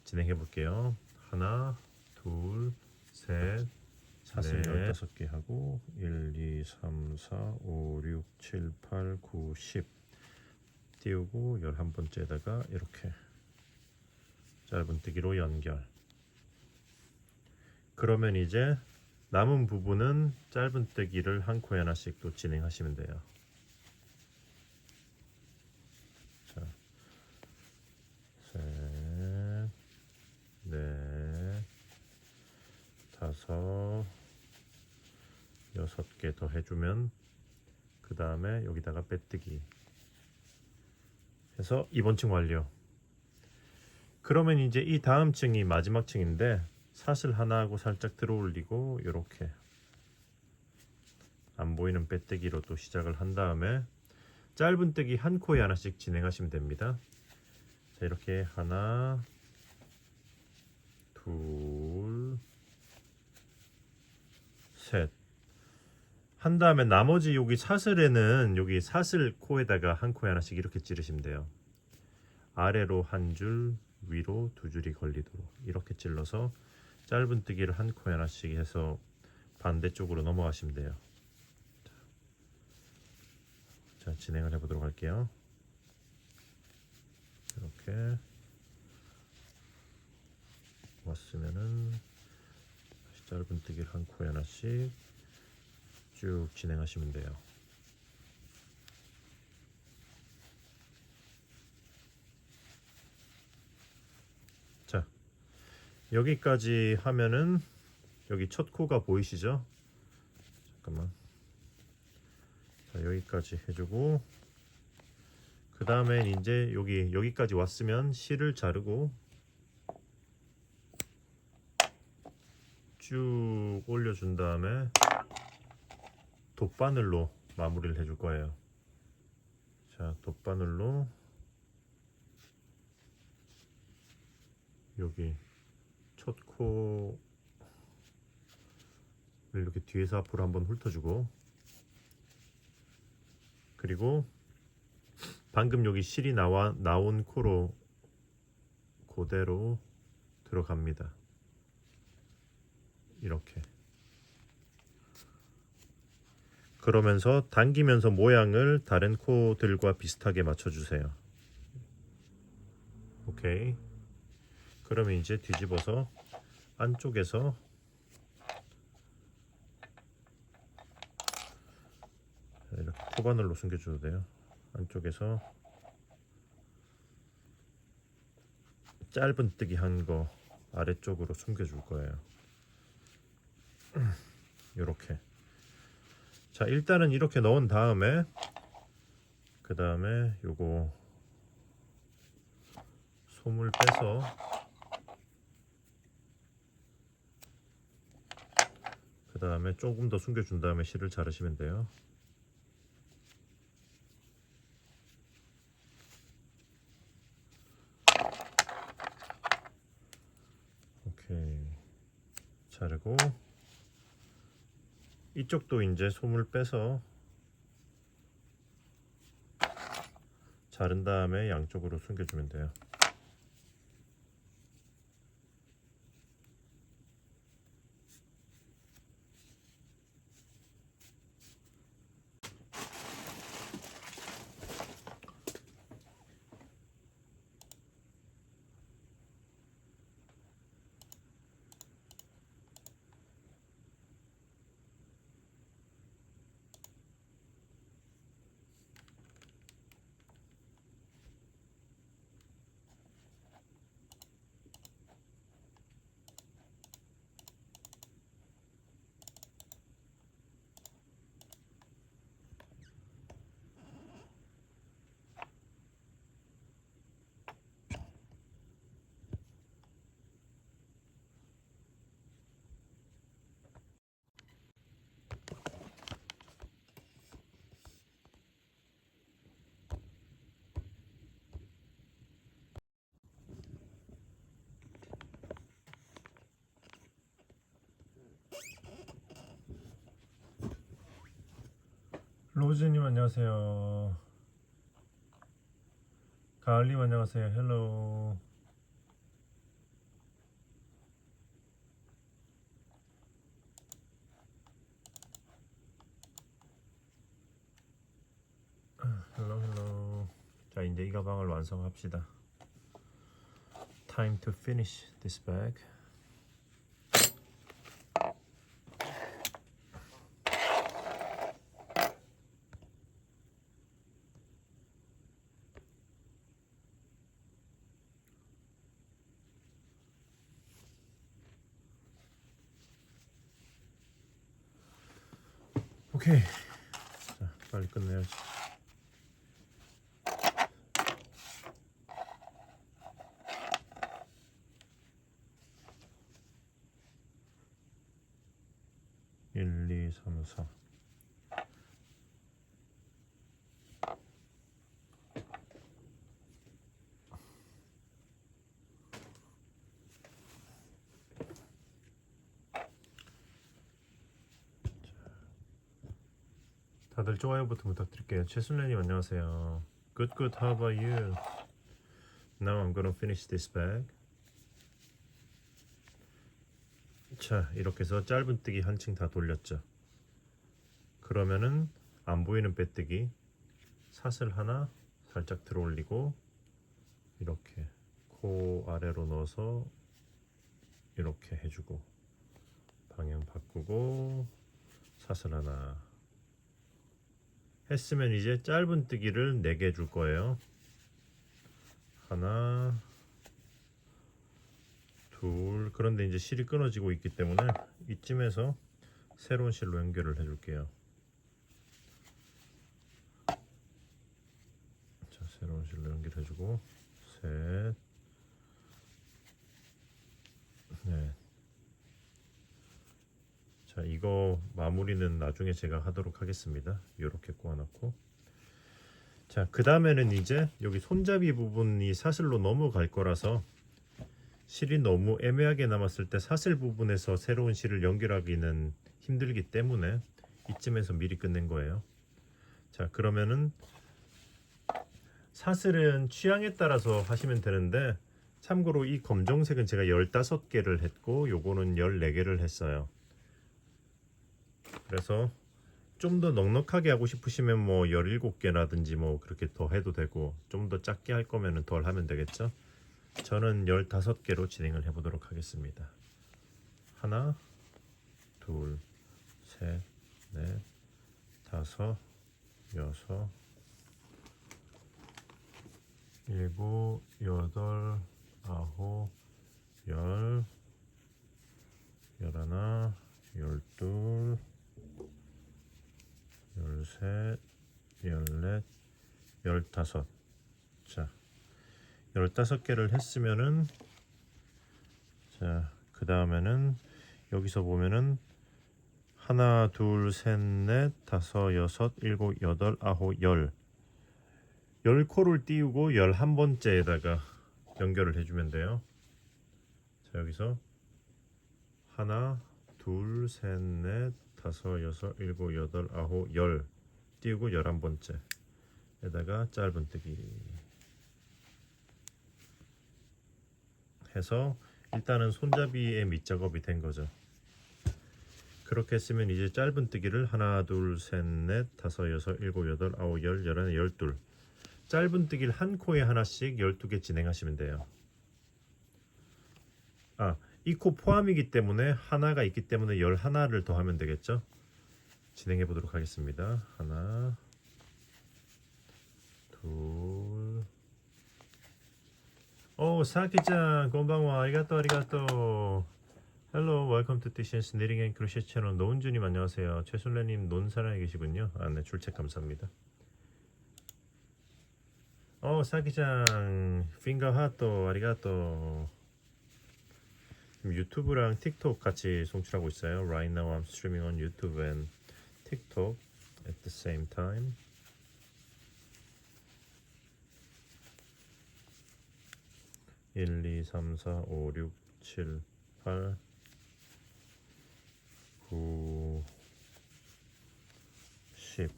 진행해 볼게요. 하나, 둘, 셋, 사슬 15개 하고 1, 2, 3, 4, 5, 6, 7, 8, 9, 10 띄우고 11번째에다가 이렇게 짧은뜨기로 연결. 그러면 이제 남은 부분은 짧은뜨기를 한 코에 하나씩 또 진행하시면 돼요. 자, 셋, 넷, 다섯, 6개 더 해주면 그 다음에 여기다가 빼뜨기 해서 이번 층 완료. 그러면 이제 이 다음 층이 마지막 층인데, 사슬 하나하고 살짝 들어 올리고 이렇게 안 보이는 빼뜨기로 또 시작을 한 다음에 짧은뜨기 한 코에 하나씩 진행하시면 됩니다. 자, 이렇게 하나, 둘, 셋. 한 다음에 나머지 여기 사슬에는 여기 사슬 코에다가 한 코에 하나씩 이렇게 찌르시면 돼요. 아래로 한 줄, 위로 두 줄이 걸리도록 이렇게 찔러서 짧은뜨기를 한 코에 하나씩 해서 반대쪽으로 넘어가시면 돼요. 자, 진행을 해보도록 할게요. 이렇게 왔으면은 다시 짧은뜨기를 한 코에 하나씩 쭉 진행하시면 돼요. 자, 여기까지 하면은 여기 첫 코가 보이시죠? 잠깐만. 자, 여기까지 해주고 그 다음에 이제 여기까지 왔으면 실을 자르고 쭉 올려준 다음에 돗바늘로 마무리를 해줄 거예요. 자, 돗바늘로 여기 첫 코를 이렇게 뒤에서 앞으로 한번 훑어주고 그리고 방금 여기 실이 나온 코로 그대로 들어갑니다. 이렇게. 그러면서 당기면서 모양을 다른 코들과 비슷하게 맞춰주세요. 오케이. 그러면 이제 뒤집어서 안쪽에서 이렇게 코바늘로 숨겨줘도 돼요. 안쪽에서 짧은뜨기 한 거 아래쪽으로 숨겨줄 거예요. 이렇게. 자, 일단은 이렇게 넣은 다음에 그 다음에 요거 솜을 빼서 그 다음에 조금 더 숨겨준 다음에 실을 자르시면 돼요. 오케이. 자르고 이쪽도 이제 솜을 빼서 자른 다음에 양쪽으로 숨겨주면 돼요. 로즈님 안녕하세요. 가을님 안녕하세요. 헬로. 헬로. 자, 이제 이 가방을 완성합시다. Time to finish this bag. 오케이. 자, 빨리 끝내야지. 3, 4. 다들 좋아요 버튼 부탁드릴게요. 최순래님 안녕하세요. Good, good. How about you? Now I'm gonna finish this bag. 자, 이렇게 해서 짧은뜨기 한층 다 돌렸죠. 그러면은 안 보이는 빼뜨기 사슬 하나 살짝 들어 올리고 이렇게 코 아래로 넣어서 이렇게 해주고 방향 바꾸고 사슬 하나 했으면 이제 짧은뜨기를 4개 해줄 거예요. 하나 둘. 그런데 이제 실이 끊어지고 있기 때문에 이쯤에서 새로운 실로 연결을 해줄게요. 자, 새로운 실로 연결해주고 셋, 넷. 자, 이거 마무리는 나중에 제가 하도록 하겠습니다. 이렇게 꼬아놓고 자, 그 다음에는 이제 여기 손잡이 부분이 사슬로 넘어갈 거라서 실이 너무 애매하게 남았을 때 사슬 부분에서 새로운 실을 연결하기는 힘들기 때문에 이쯤에서 미리 끝낸 거예요. 자, 그러면은 사슬은 취향에 따라서 하시면 되는데 참고로 이 검정색은 제가 15개를 했고 요거는 14개를 했어요. 그래서 좀 더 넉넉하게 하고 싶으시면 뭐 17개라든지 뭐 그렇게 더 해도 되고 좀 더 작게 할 거면은 덜 하면 되겠죠. 저는 15개로 진행을 해보도록 하겠습니다. 하나, 둘, 셋, 넷, 다섯, 여섯, 일곱, 여덟, 아홉, 열, 열하나, 열둘, 열셋, 열넷, 열다섯. 자, 15개를 했으면은 자, 그 다음에는 여기서 보면은 하나, 둘, 셋, 넷, 다섯, 여섯, 일곱, 여덟, 아홉, 열. 10코를 띄우고 11번째에다가 연결을 해주면 돼요. 자, 여기서 하나, 둘, 셋, 넷, 다섯, 여섯, 일곱, 여덟, 아홉, 열 띄우고 11번째에다가 짧은뜨기 해서 일단은 손잡이의 밑작업이 된 거죠. 그렇게 했으면 이제 짧은뜨기를 하나, 둘, 셋, 넷, 다섯, 여섯, 일곱, 여덟, 아홉, 열, 열하나, 열둘. 짧은뜨기를 한 코에 하나씩 12개 진행하시면 돼요. 아, 이 코 포함이기 때문에 하나가 있기 때문에 11를 더 하면 되겠죠. 진행해 보도록 하겠습니다. 하나, 둘. 오, 사키짱, 건방와, 아리가또, 아리가또. Hello, welcome to Tishan's Knitting and Crochet 채널. 노은주님 안녕하세요. 최순래님 논사랑에 계시군요. 아, 네, 출첵 감사합니다. 사키짱, 핑거 하또, 아리가또. 유튜브랑 틱톡 같이 송출하고 있어요. Right now I'm streaming on YouTube and TikTok at the same time. 일, 이, 삼, 사, 오, 육, 칠, 팔, 9, 10.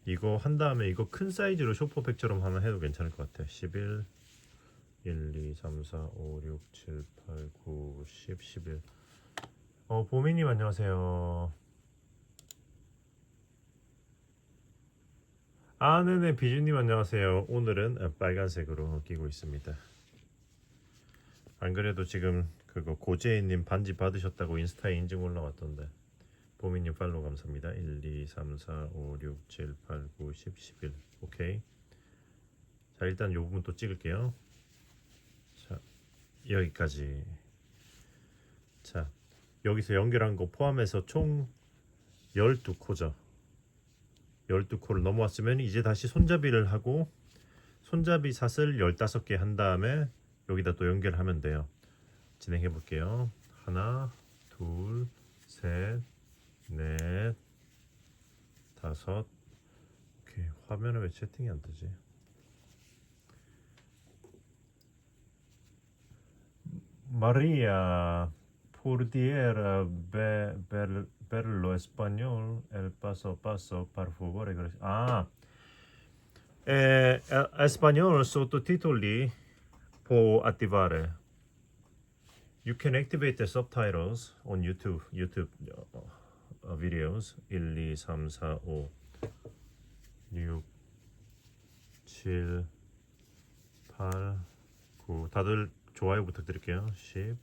이거 한 다음에 이거 큰 사이즈로 쇼퍼백처럼 하나 해도 괜찮을 것 같아. 11, 1, 2, 3, 4, 5, 6, 7, 8, 9, 10, 11. 보미님 안녕하세요. 아, 네네, 비주님 안녕하세요. 오늘은 빨간색으로 끼고 있습니다. 안 그래도 지금 그거 고재희님 반지 받으셨다고 인스타에 인증 올라왔던데. 보미님 팔로우 감사합니다. 1, 2, 3, 4, 5, 6, 7, 8, 9, 10, 11. 오케이. 자, 일단 요 부분 또 찍을게요. 자, 여기까지. 자, 여기서 연결한 거 포함해서 총 12코죠. 12코를 넘어왔으면 이제 다시 손잡이를 하고 손잡이 사슬 15개 한 다음에 여기다 또 연결하면 돼요. 진행해 볼게요. 하나, 둘, 셋, 넷, 다섯. 오케이. 화면에 왜 채팅이 안 뜨지? María, pudiera verlo español, el paso a paso, por favor. Ah, español sottotitoli può attivare. You can activate the subtitles on YouTube videos. 1, 2, 3, 4, 5, 6, 7, 8, 9. 다들 좋아요 부탁드릴게요. 10.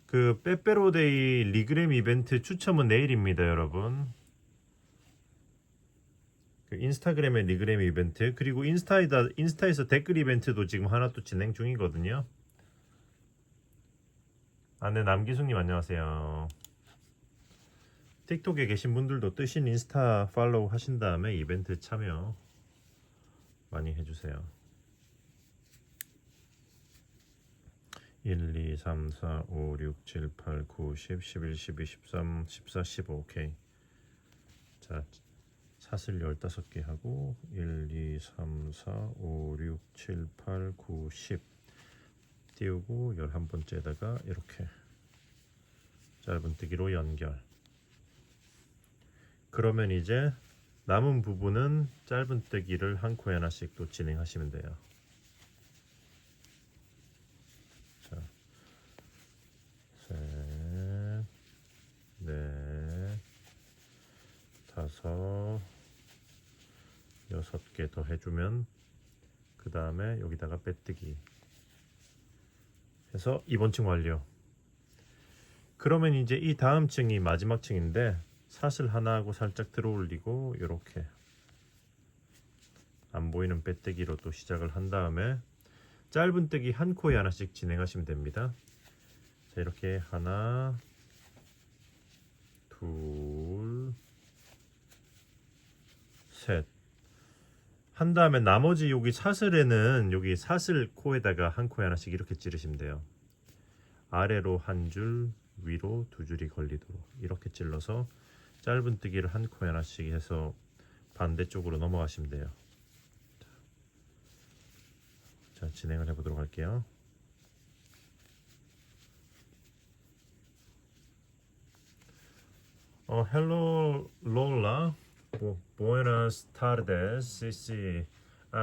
그 빼빼로데이 리그램 이벤트 추첨은 내일입니다, 여러분. 그 인스타그램의 리그램 이벤트, 그리고 인스타에서 댓글 이벤트도 지금 하나 또 진행 중이거든요. 네, 남기숙님 안녕하세요. 틱톡에 계신 분들도 뜨신 인스타 팔로우 하신 다음에 이벤트 참여 많이 해주세요. 1, 2, 3, 4, 5, 6, 7, 8, 9, 10, 11, 12, 13, 14, 15. 오케이. 자, 샷을 15개 하고 1, 2, 3, 4, 5, 6, 7, 8, 9, 10 띄우고 11번째에다가 이렇게 짧은뜨기로 연결. 그러면 이제 남은 부분은 짧은뜨기를 한 코에 하나씩 또 진행하시면 돼요. 자, 셋, 넷, 다섯, 6개 더 해주면 그 다음에 여기다가 빼뜨기 해서 이번 층 완료. 그러면 이제 이 다음 층이 마지막 층인데 사슬 하나 하고 살짝 들어 올리고 이렇게 안 보이는 빼뜨기로 또 시작을 한 다음에 짧은뜨기 한 코에 하나씩 진행하시면 됩니다. 자, 이렇게 하나, 둘, 셋 한 다음에 나머지 여기 사슬에는 여기 사슬 코에다가 한 코에 하나씩 이렇게 찌르시면 돼요. 아래로 한 줄, 위로 두 줄이 걸리도록 이렇게 찔러서 짧은뜨기를 한 코에 하나씩 해서 반대쪽으로 넘어가시면 돼요. 자, 진행을 해보도록 할게요. Hello Lola, buenas tardes. Sí, sí.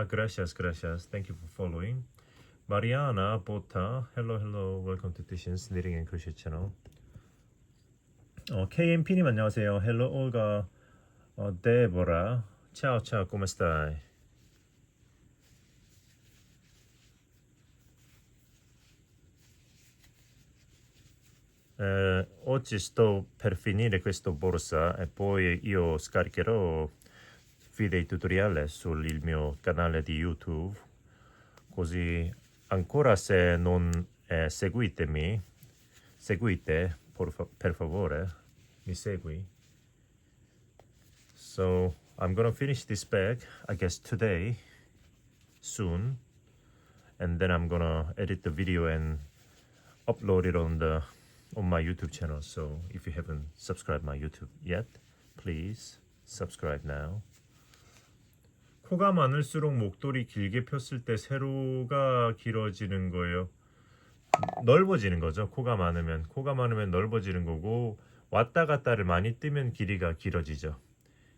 Gracias. Thank you for following. Mariana Bota, hello. Welcome to Tishin's Knitting and Crochet Channel. KMP님 안녕하세요. Hello Olga, Deborah. Ciao, ¿cómo stai? Oggi sto per finire questo borsa e poi io scaricherò video tutorial sul mio canale di YouTube, così ancora se non seguite per favore, mi segui. So I'm gonna finish this bag, I guess today, soon, and then I'm gonna edit the video and upload it on my YouTube channel. So if you haven't subscribed my YouTube yet, please subscribe now. 코가 많을수록 목도리 길게 폈을 때 세로가 길어지는 거예요. 넓어지는 거죠. 코가 많으면 넓어지는 거고, 왔다 갔다를 많이 뜨면 길이가 길어지죠.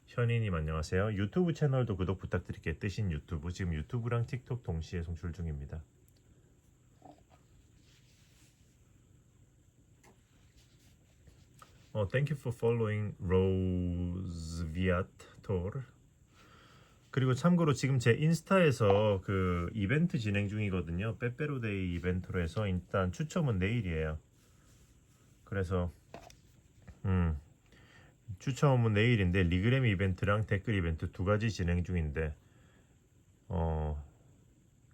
현이님 안녕하세요. 유튜브 채널도 구독 부탁드릴게요. 뜨신 유튜브, 지금 유튜브랑 틱톡 동시에 송출 중입니다. Thank you for following Rose Viator. 그리고 참고로 지금 제 인스타에서 그 이벤트 진행 중이거든요. 빼빼로데이 이벤트로 해서 일단 추첨은 내일이에요. 그래서 추첨은 내일인데 리그램 이벤트랑 댓글 이벤트 두 가지 진행 중인데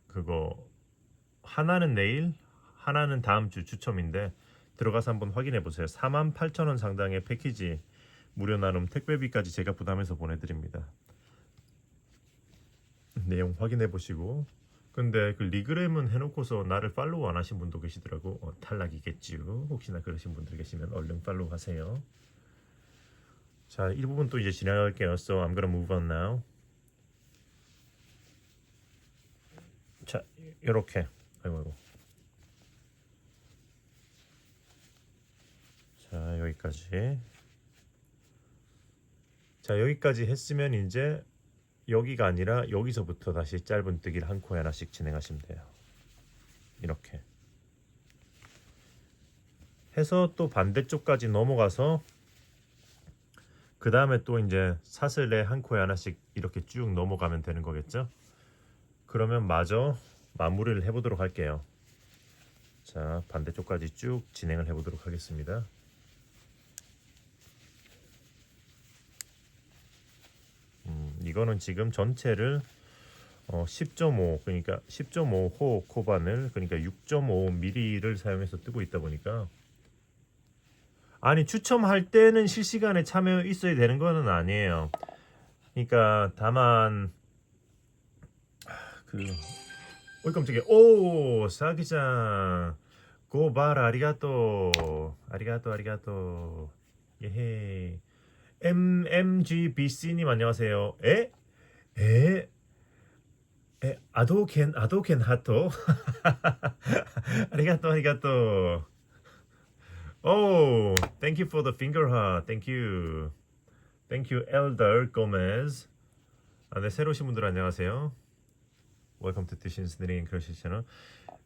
그거 하나는 내일, 하나는 다음 주 추첨인데 들어가서 한번 확인해 보세요. 48,000원 상당의 패키지 무료 나눔, 택배비까지 제가 부담해서 보내드립니다. 내용 확인해 보시고. 근데 그 리그램은 해놓고서 나를 팔로우 안 하신 분도 계시더라고. 탈락이겠지요. 혹시나 그러신 분들 계시면 얼른 팔로우 하세요. 자, 이 부분 또 이제 지나갈게요. So I'm gonna move on now. 자, 이렇게. 아이고. 자, 여기까지. 자, 여기까지 했으면 이제 여기가 아니라 여기서부터 다시 짧은 뜨기를 한 코에 하나씩 진행하시면 돼요. 이렇게 해서 또 반대쪽까지 넘어가서 그 다음에 또 이제 사슬에 한 코에 하나씩 이렇게 쭉 넘어가면 되는 거겠죠. 그러면 마저 마무리를 해보도록 할게요. 자, 반대쪽까지 쭉 진행을 해보도록 하겠습니다. 이거는 지금 전체를 10.5 그러니까 10.5호 코바늘 그러니까 6.5mm를 사용해서 뜨고 있다 보니까 아니 추첨할 때는 실시간에 참여 있어야 되는 거는 아니에요. 그러니까 다만 어이 깜짝이야. 오 사기장 고발 아리가또 예헤 MMGBC님 안녕하세요. 에? 아도켄 하토 아리가또 오 thank you for the finger heart thank you Elder Gomez. 네, 새로 오신 분들 안녕하세요. Welcome to Disney 크러쉬 채널.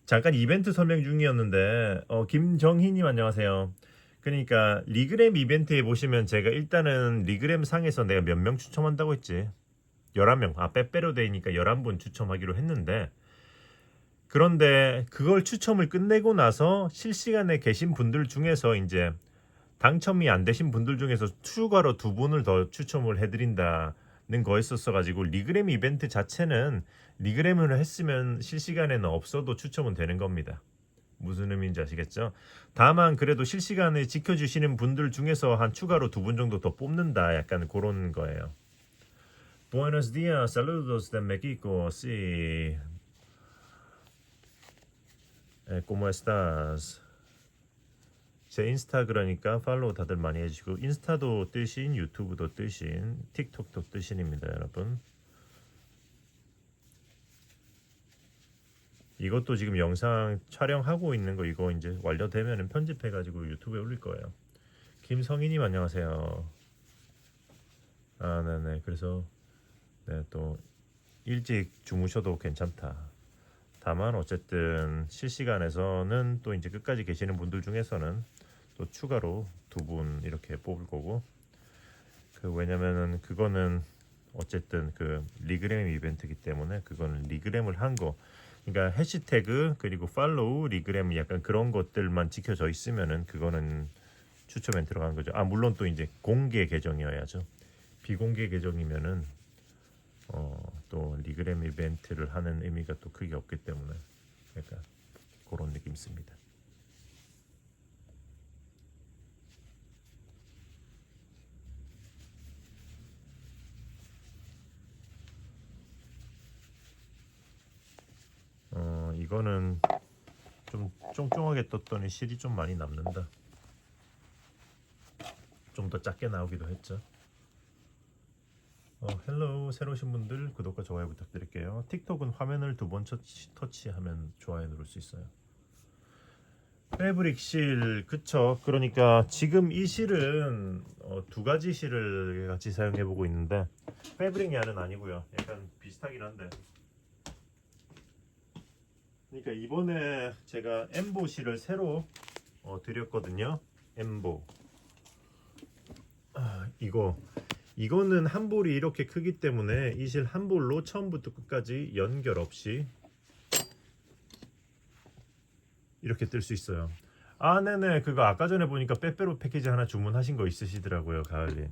잠깐 이벤트 설명 중이었는데 김정희님 안녕하세요. 그러니까 리그램 이벤트에 보시면 제가 일단은 리그램 상에서 내가 몇 명 추첨한다고 했지. 11명. 빼빼로 데이니까 11분 추첨하기로 했는데 그런데 그걸 추첨을 끝내고 나서 실시간에 계신 분들 중에서 이제 당첨이 안 되신 분들 중에서 추가로 2분을 더 추첨을 해드린다는 거였었어 가지고 리그램 이벤트 자체는 리그램을 했으면 실시간에는 없어도 추첨은 되는 겁니다. 무슨 의미인지 아시겠죠? 다만 그래도 실시간에 지켜주시는 분들 중에서 한 추가로 2분 정도 더 뽑는다 약간 그런 거예요. Buenos días, saludos de México. Sí. ¿Cómo estás? 제 인스타 그러니까 팔로우 다들 많이 해주시고 인스타도 뜨신, 유튜브도 뜨신, 틱톡도 뜨신입니다, 여러분. 이것도 지금 영상 촬영하고 있는 거 이거 이제 완료되면 편집해가지고 유튜브에 올릴 거예요. 김성희님 안녕하세요. 네네. 그래서 네, 또 일찍 주무셔도 괜찮다. 다만 어쨌든 실시간에서는 또 이제 끝까지 계시는 분들 중에서는 또 추가로 2분 이렇게 뽑을 거고 왜냐면은 그거는 어쨌든 그 리그램 이벤트이기 때문에 그거는 리그램을 한 거. 그러니까 해시태그 그리고 팔로우 리그램 약간 그런 것들만 지켜져 있으면은 그거는 추첨에 들어가는 거죠. 물론 또 이제 공개 계정이어야죠. 비공개 계정이면은 또 리그램 이벤트를 하는 의미가 또 크게 없기 때문에 약간 그런 느낌 있습니다. 이거는 좀 쫑쫑하게 떴더니 실이 좀 많이 남는다. 좀 더 작게 나오기도 했죠. 헬로우 새로 오신 분들 구독과 좋아요 부탁드릴게요. 틱톡은 화면을 2번 터치하면 좋아요 누를 수 있어요. 패브릭 실 그쵸. 그러니까 지금 이 실은 2가지 실을 같이 사용해 보고 있는데 패브릭 야는 아니고요. 약간 비슷하긴 한데 그러니까 이번에 제가 엠보 실을 새로 드렸거든요. 엠보 이거는 한 볼이 이렇게 크기 때문에 이 실 한 볼로 처음부터 끝까지 연결 없이 이렇게 뜰 수 있어요. 네네. 그거 아까 전에 보니까 빼빼로 패키지 하나 주문하신 거 있으시더라고요. 가을님.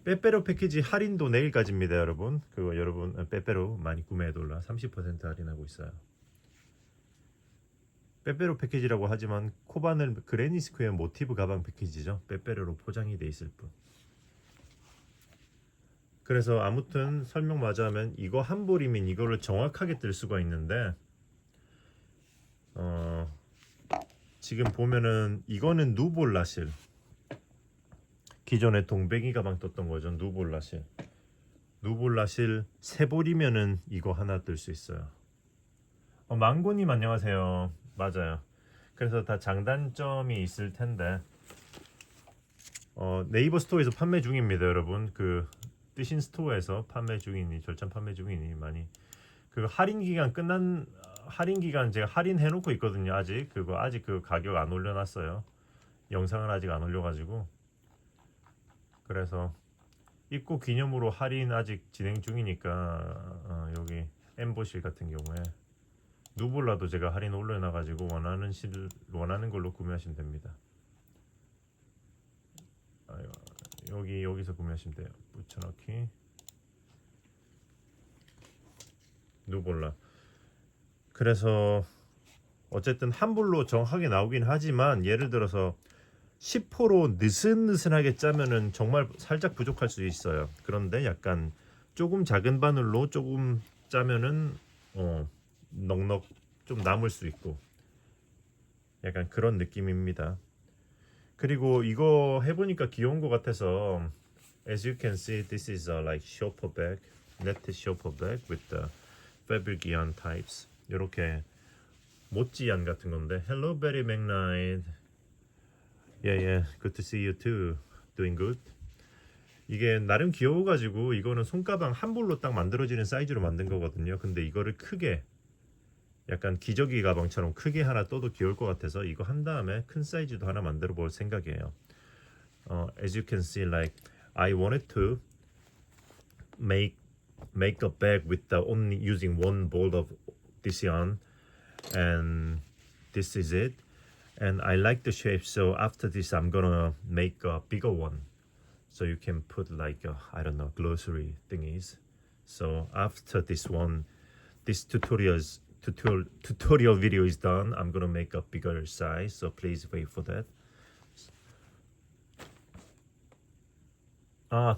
빼빼로 패키지 할인도 내일까지입니다, 여러분. 그거 여러분 빼빼로 많이 구매해둘라 30% 할인하고 있어요. 빼빼로 패키지라고 하지만 코바늘 그레니 스퀘어 모티브 가방 패키지죠. 빼빼로로 포장이 돼 있을 뿐. 그래서 아무튼 설명 마저 하면 이거 한 볼이면 이거를 정확하게 뜰 수가 있는데 지금 보면은 이거는 누볼라실 기존에 동백이 가방 떴던 거죠. 누볼라실. 누볼라실 세 볼이면은 이거 하나 뜰 수 있어요. 망고님 안녕하세요. 맞아요. 그래서 다 장단점이 있을 텐데 네이버 스토어에서 판매 중입니다, 여러분. 그 뜨신 스토어에서 판매 중이니 절찬 판매 중이니 많이 그 할인 기간 제가 할인해 놓고 있거든요. 아직 그 가격 안 올려놨어요. 영상을 아직 안 올려가지고 그래서 입고 기념으로 할인 아직 진행 중이니까 여기 엠보실 같은 경우에 누볼라도 제가 할인 올려놔가지고 원하는 걸로 구매하시면 됩니다. 여기서 구매하시면 돼요. 붙여넣기 누볼라. 그래서 어쨌든 환불로 정확하게 나오긴 하지만 예를 들어서 10호로 느슨느슨하게 짜면은 정말 살짝 부족할 수 있어요. 그런데 약간 조금 작은 바늘로 조금 짜면은 넉넉 좀 남을 수 있고 약간 그런 느낌입니다. 그리고 이거 해보니까 귀여운 것 같아서 as you can see this is a like shopper bag, net shopper bag with the fabric yarn types. 이렇게 모찌얀 같은 건데 hello Betty McKnight. Yeah, good to see you too. Doing good. 이게 나름 귀여워가지고 이거는 손가방 한 볼로 딱 만들어지는 사이즈로 만든 거거든요. 근데 이거를 크게 약간 기저귀 가방처럼 크게 하나 떠도 귀여울 것 같아서 이거 한 다음에 큰 사이즈도 하나 만들어 볼 생각이에요. As you can see, like I wanted to make a bag with the only using one ball of this yarn, and this is it. And I like the shape, so after this I'm gonna make a bigger one. So you can put like I don't know, glossary thingies. So after this tutorial video is done, I'm gonna make a bigger size. So please wait for that.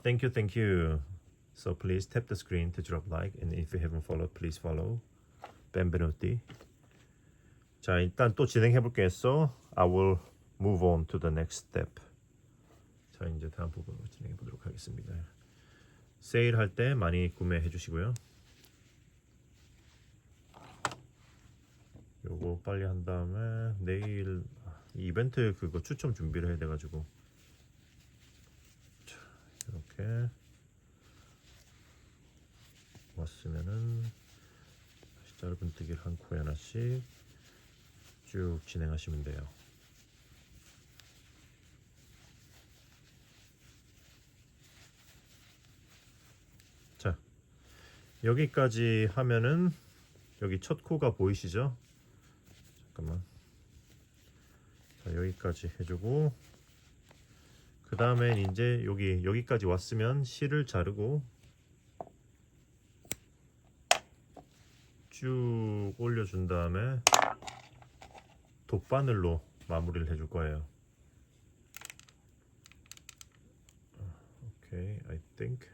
Thank you. So please tap the screen to drop like, and if you haven't followed, please follow. Benvenuti. 자, 일단 또 진행해 볼게요. So I will move on to the next step. 자, 이제 다음 부분으로 진행해 보도록 하겠습니다. 세일할 때 많이 구매해 주시고요. 요거 빨리 한 다음에 내일 이벤트 그거 추첨 준비를 해야 돼가지고 자, 이렇게 왔으면은 다시 짧은뜨기를 한 코에 하나씩 쭉 진행하시면 돼요. 자, 여기까지 하면은 여기 첫 코가 보이시죠? 잠깐만. 자, 여기까지 해주고 그 다음엔 이제 여기까지 왔으면 실을 자르고 쭉 올려준 다음에 돗바늘로 마무리를 해줄 거예요. Okay, I think.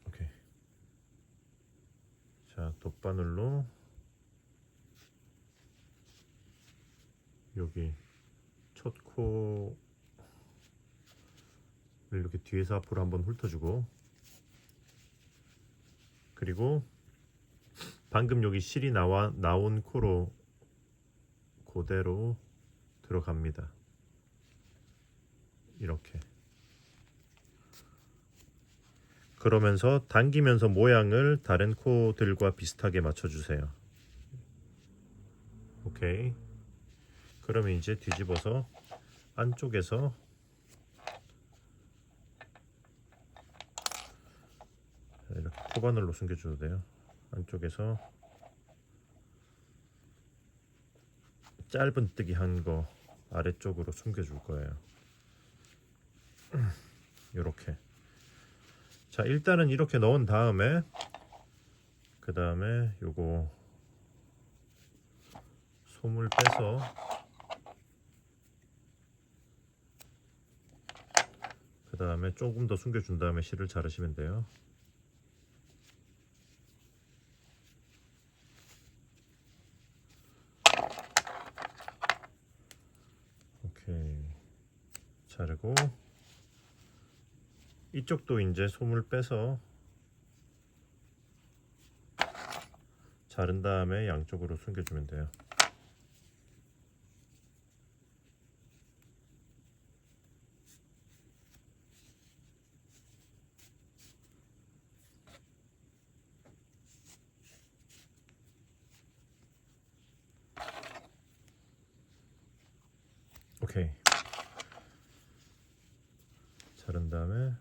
Okay. 자, 돗바늘로 여기 첫 코를 이렇게 뒤에서 앞으로 한번 훑어주고 그리고 방금 여기 실이 나온 코로 그대로 들어갑니다. 이렇게. 그러면서 당기면서 모양을 다른 코들과 비슷하게 맞춰주세요. 오케이. 그러면 이제 뒤집어서 안쪽에서 이렇게 코바늘로 숨겨줘도 돼요. 안쪽에서 짧은뜨기 한 거 아래쪽으로 숨겨줄 거예요. 이렇게. 자, 일단은 이렇게 넣은 다음에 그 다음에 요거 솜을 빼서 그 다음에 조금 더 숨겨준 다음에 실을 자르시면 돼요. 오케이. 자르고 이쪽도 이제 솜을 빼서 자른 다음에 양쪽으로 숨겨주면 돼요. 오케이. 자른 다음에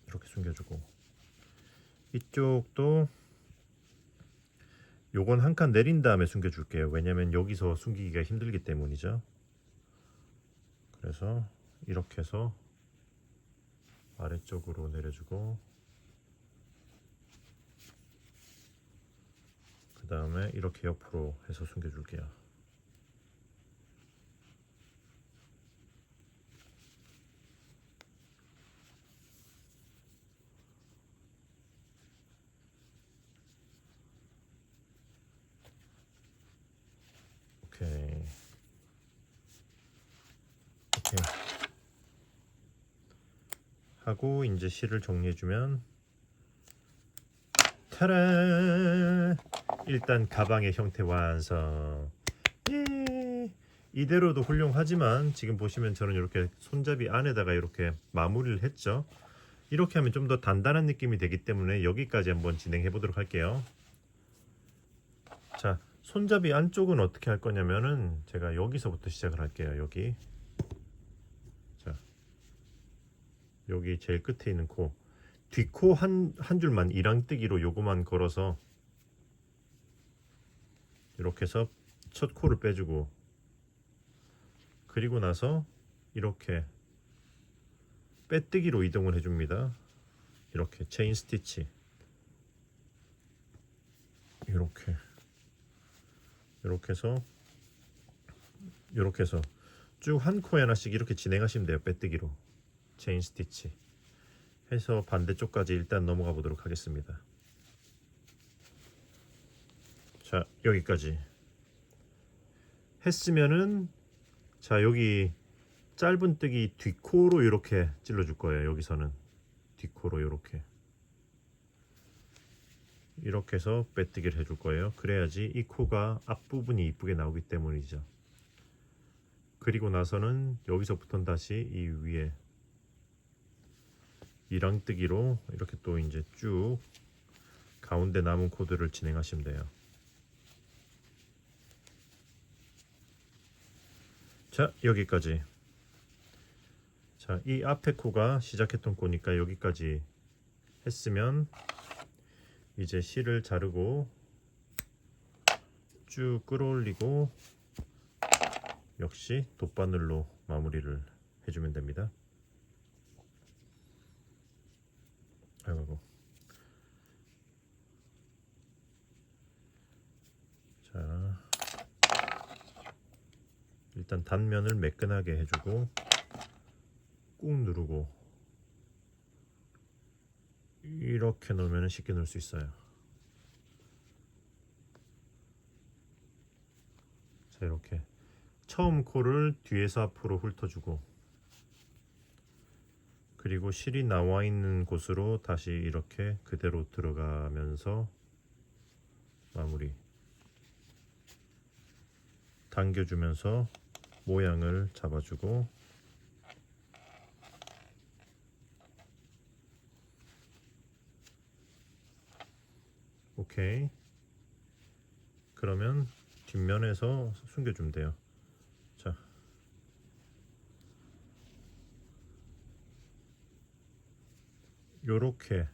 이렇게 숨겨주고, 이쪽도 요건 한 칸 내린 다음에 숨겨줄게요. 왜냐면 여기서 숨기기가 힘들기 때문이죠. 그래서 이렇게 해서 아래쪽으로 내려주고, 그 다음에 이렇게 옆으로 해서 숨겨줄게요. 오케이. 오케이. 하고 이제 실을 정리해주면, 타라! 일단 가방의 형태 완성. 예! 이대로도 훌륭하지만 지금 보시면 저는 이렇게 손잡이 안에다가 이렇게 마무리를 했죠. 이렇게 하면 좀 더 단단한 느낌이 되기 때문에 여기까지 한번 진행해 보도록 할게요. 자, 손잡이 안쪽은 어떻게 할 거냐면은 제가 여기서부터 시작을 할게요. 여기. 자, 여기 제일 끝에 있는 코. 뒷코 한 줄만 이랑뜨기로 요거만 걸어서 이렇게 해서 첫 코를 빼주고, 그리고 나서 이렇게 빼뜨기로 이동을 해줍니다. 이렇게 체인 스티치 이렇게 해서 쭉 한 코에 하나씩 이렇게 진행하시면 돼요. 빼뜨기로 체인 스티치 해서 반대쪽까지 일단 넘어가 보도록 하겠습니다. 자, 여기까지 했으면은, 자, 여기 짧은뜨기 뒷코로 이렇게 찔러줄 거예요. 여기서는 뒷코로 이렇게 해서 빼뜨기를 해줄 거예요. 그래야지 이 코가 앞부분이 이쁘게 나오기 때문이죠. 그리고 나서는 여기서부터는 다시 이 위에 이랑뜨기로 이렇게 또 이제 쭉 가운데 남은 코드를 진행하시면 돼요. 자, 여기까지. 자, 이 앞에 코가 시작했던 코니까 여기까지 했으면 이제 실을 자르고 쭉 끌어올리고 역시 돗바늘로 마무리를 해주면 됩니다. 아이고. 자, 일단 단면을 매끈하게 해주고 꾹 누르고 이렇게 놓으면 쉽게 놓을 수 있어요. 자, 이렇게 처음 코를 뒤에서 앞으로 훑어주고, 그리고 실이 나와 있는 곳으로 다시 이렇게 그대로 들어가면서 마무리 당겨주면서 모양을 잡아주고, 오케이. 그러면 뒷면에서 숨겨주면 돼요. 자, 요렇게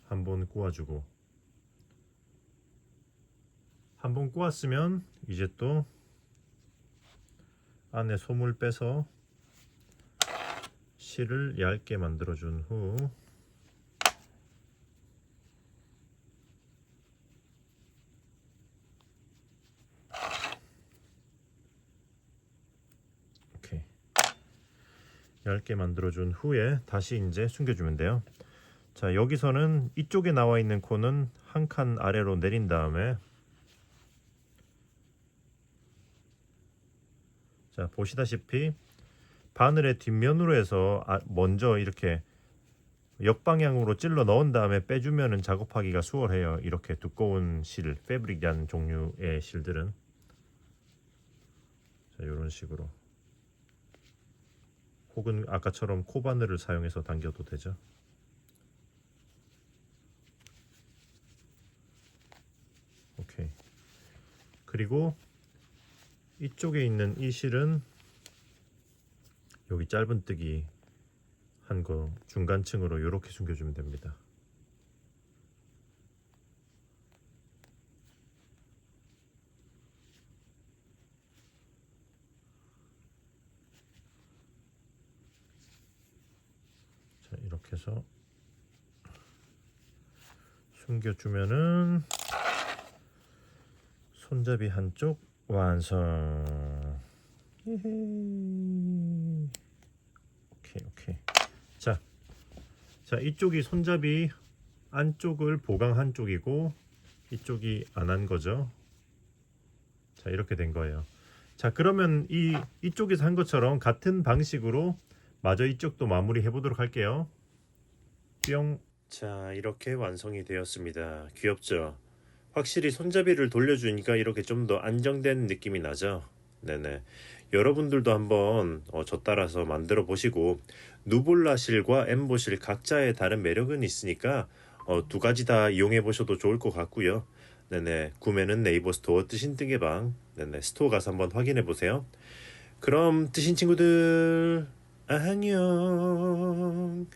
한번 꼬아주고, 한번 꼬았으면 이제 또 안에 솜을 빼서 실을 얇게 만들어준 후 얇게 만들어준 후에 다시 이제 숨겨주면 돼요. 자, 여기서는 이쪽에 나와 있는 코는 한 칸 아래로 내린 다음에, 자, 보시다시피 바늘의 뒷면으로 해서 먼저 이렇게 역방향으로 찔러 넣은 다음에 빼주면은 작업하기가 수월해요. 이렇게 두꺼운 실, 패브릭 얀 종류의 실들은. 자, 이런 식으로. 혹은 아까처럼 코바늘을 사용해서 당겨도 되죠. 오케이. 그리고 이쪽에 있는 이 실은 여기 짧은뜨기 한 거 중간층으로 이렇게 숨겨주면 됩니다. 자, 이렇게 해서 숨겨주면은 손잡이 한쪽 완성. 오케이. 자, 이쪽이 손잡이 안쪽을 보강한 쪽이고 이쪽이 안 한 거죠. 자, 이렇게 된 거예요. 자, 그러면 이쪽에서 한 것처럼 같은 방식으로 마저 이쪽도 마무리 해보도록 할게요. 뿅. 자, 이렇게 완성이 되었습니다. 귀엽죠? 확실히 손잡이를 돌려주니까 이렇게 좀 더 안정된 느낌이 나죠. 네네. 여러분들도 한번 저 따라서 만들어 보시고, 누볼라 실과 엠보 실 각자의 다른 매력은 있으니까 두 가지 다 이용해 보셔도 좋을 것 같고요. 네네. 구매는 네이버 스토어 뜨신 뜨개방 네네 스토어 가서 한번 확인해 보세요. 그럼 뜨신 친구들 안녕.